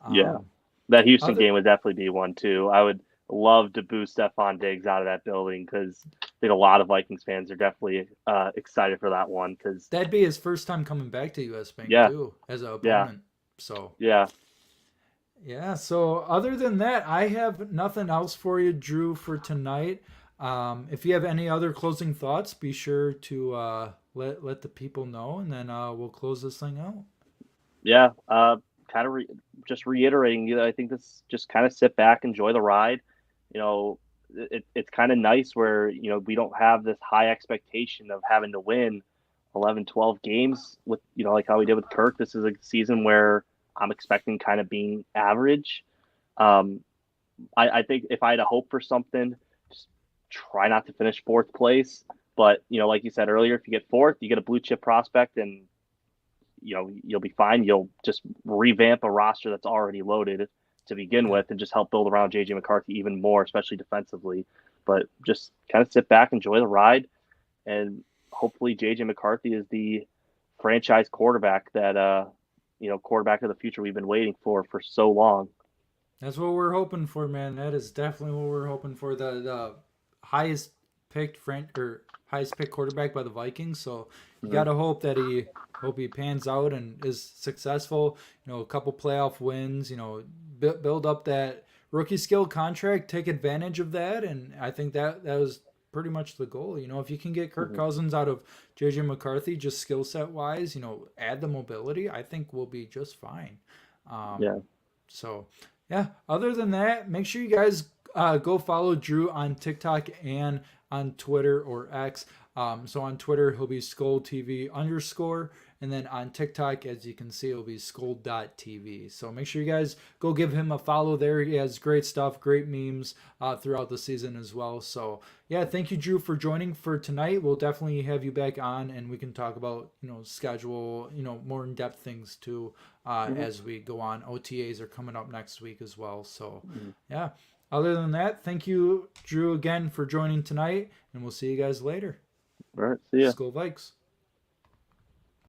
yeah. um, That Houston other game would definitely be one too. I would love to boo Stephon Diggs out of that building because I think a lot of Vikings fans are definitely excited for that one. Because that'd be his first time coming back to US Bank yeah, too as an yeah, opponent. So yeah, yeah, so other than that, I have nothing else for you, Drew, for tonight. If you have any other closing thoughts, be sure to let the people know, and then we'll close this thing out. yeah. Kind of just reiterating, I think this just kind of sit back, enjoy the ride. You know, it's kind of nice where we don't have this high expectation of having to win 11, 12 games with like how we did with Kirk. This is a season where I'm expecting kind of being average. Um, I think if I had a hope for something, just try not to finish fourth place. But like you said earlier, if you get fourth, you get a blue chip prospect, and you'll be fine. You'll just revamp a roster that's already loaded to begin Yeah, with, and just help build around JJ McCarthy even more, especially defensively. But just kind of sit back, enjoy the ride, and hopefully JJ McCarthy is the franchise quarterback that quarterback of the future we've been waiting for so long. that's what we're hoping for, man. That is definitely what we're hoping for. The highest picked highest picked quarterback by the Vikings. So you Mm-hmm. gotta hope he pans out and is successful. A couple playoff wins. Build up that rookie skill contract, take advantage of that, and I think that was pretty much the goal. If you can get Kirk Mm-hmm. Cousins out of JJ McCarthy, just skill set wise, add the mobility, I think we'll be just fine. Yeah. So, yeah, other than that, make sure you guys go follow Drew on TikTok and on Twitter or X. So on Twitter, he'll be SkullTV _. And then on TikTok, as you can see, it'll be Skull.tv. So make sure you guys go give him a follow there. He has great stuff, great memes throughout the season as well. So yeah, thank you, Drew, for joining for tonight. We'll definitely have you back on, and we can talk about schedule, more in depth things too Mm-hmm. as we go on. OTAs are coming up next week as well. So Mm-hmm. yeah. Other than that, thank you, Drew, again for joining tonight, and we'll see you guys later. All right. See ya. Skull Vikes.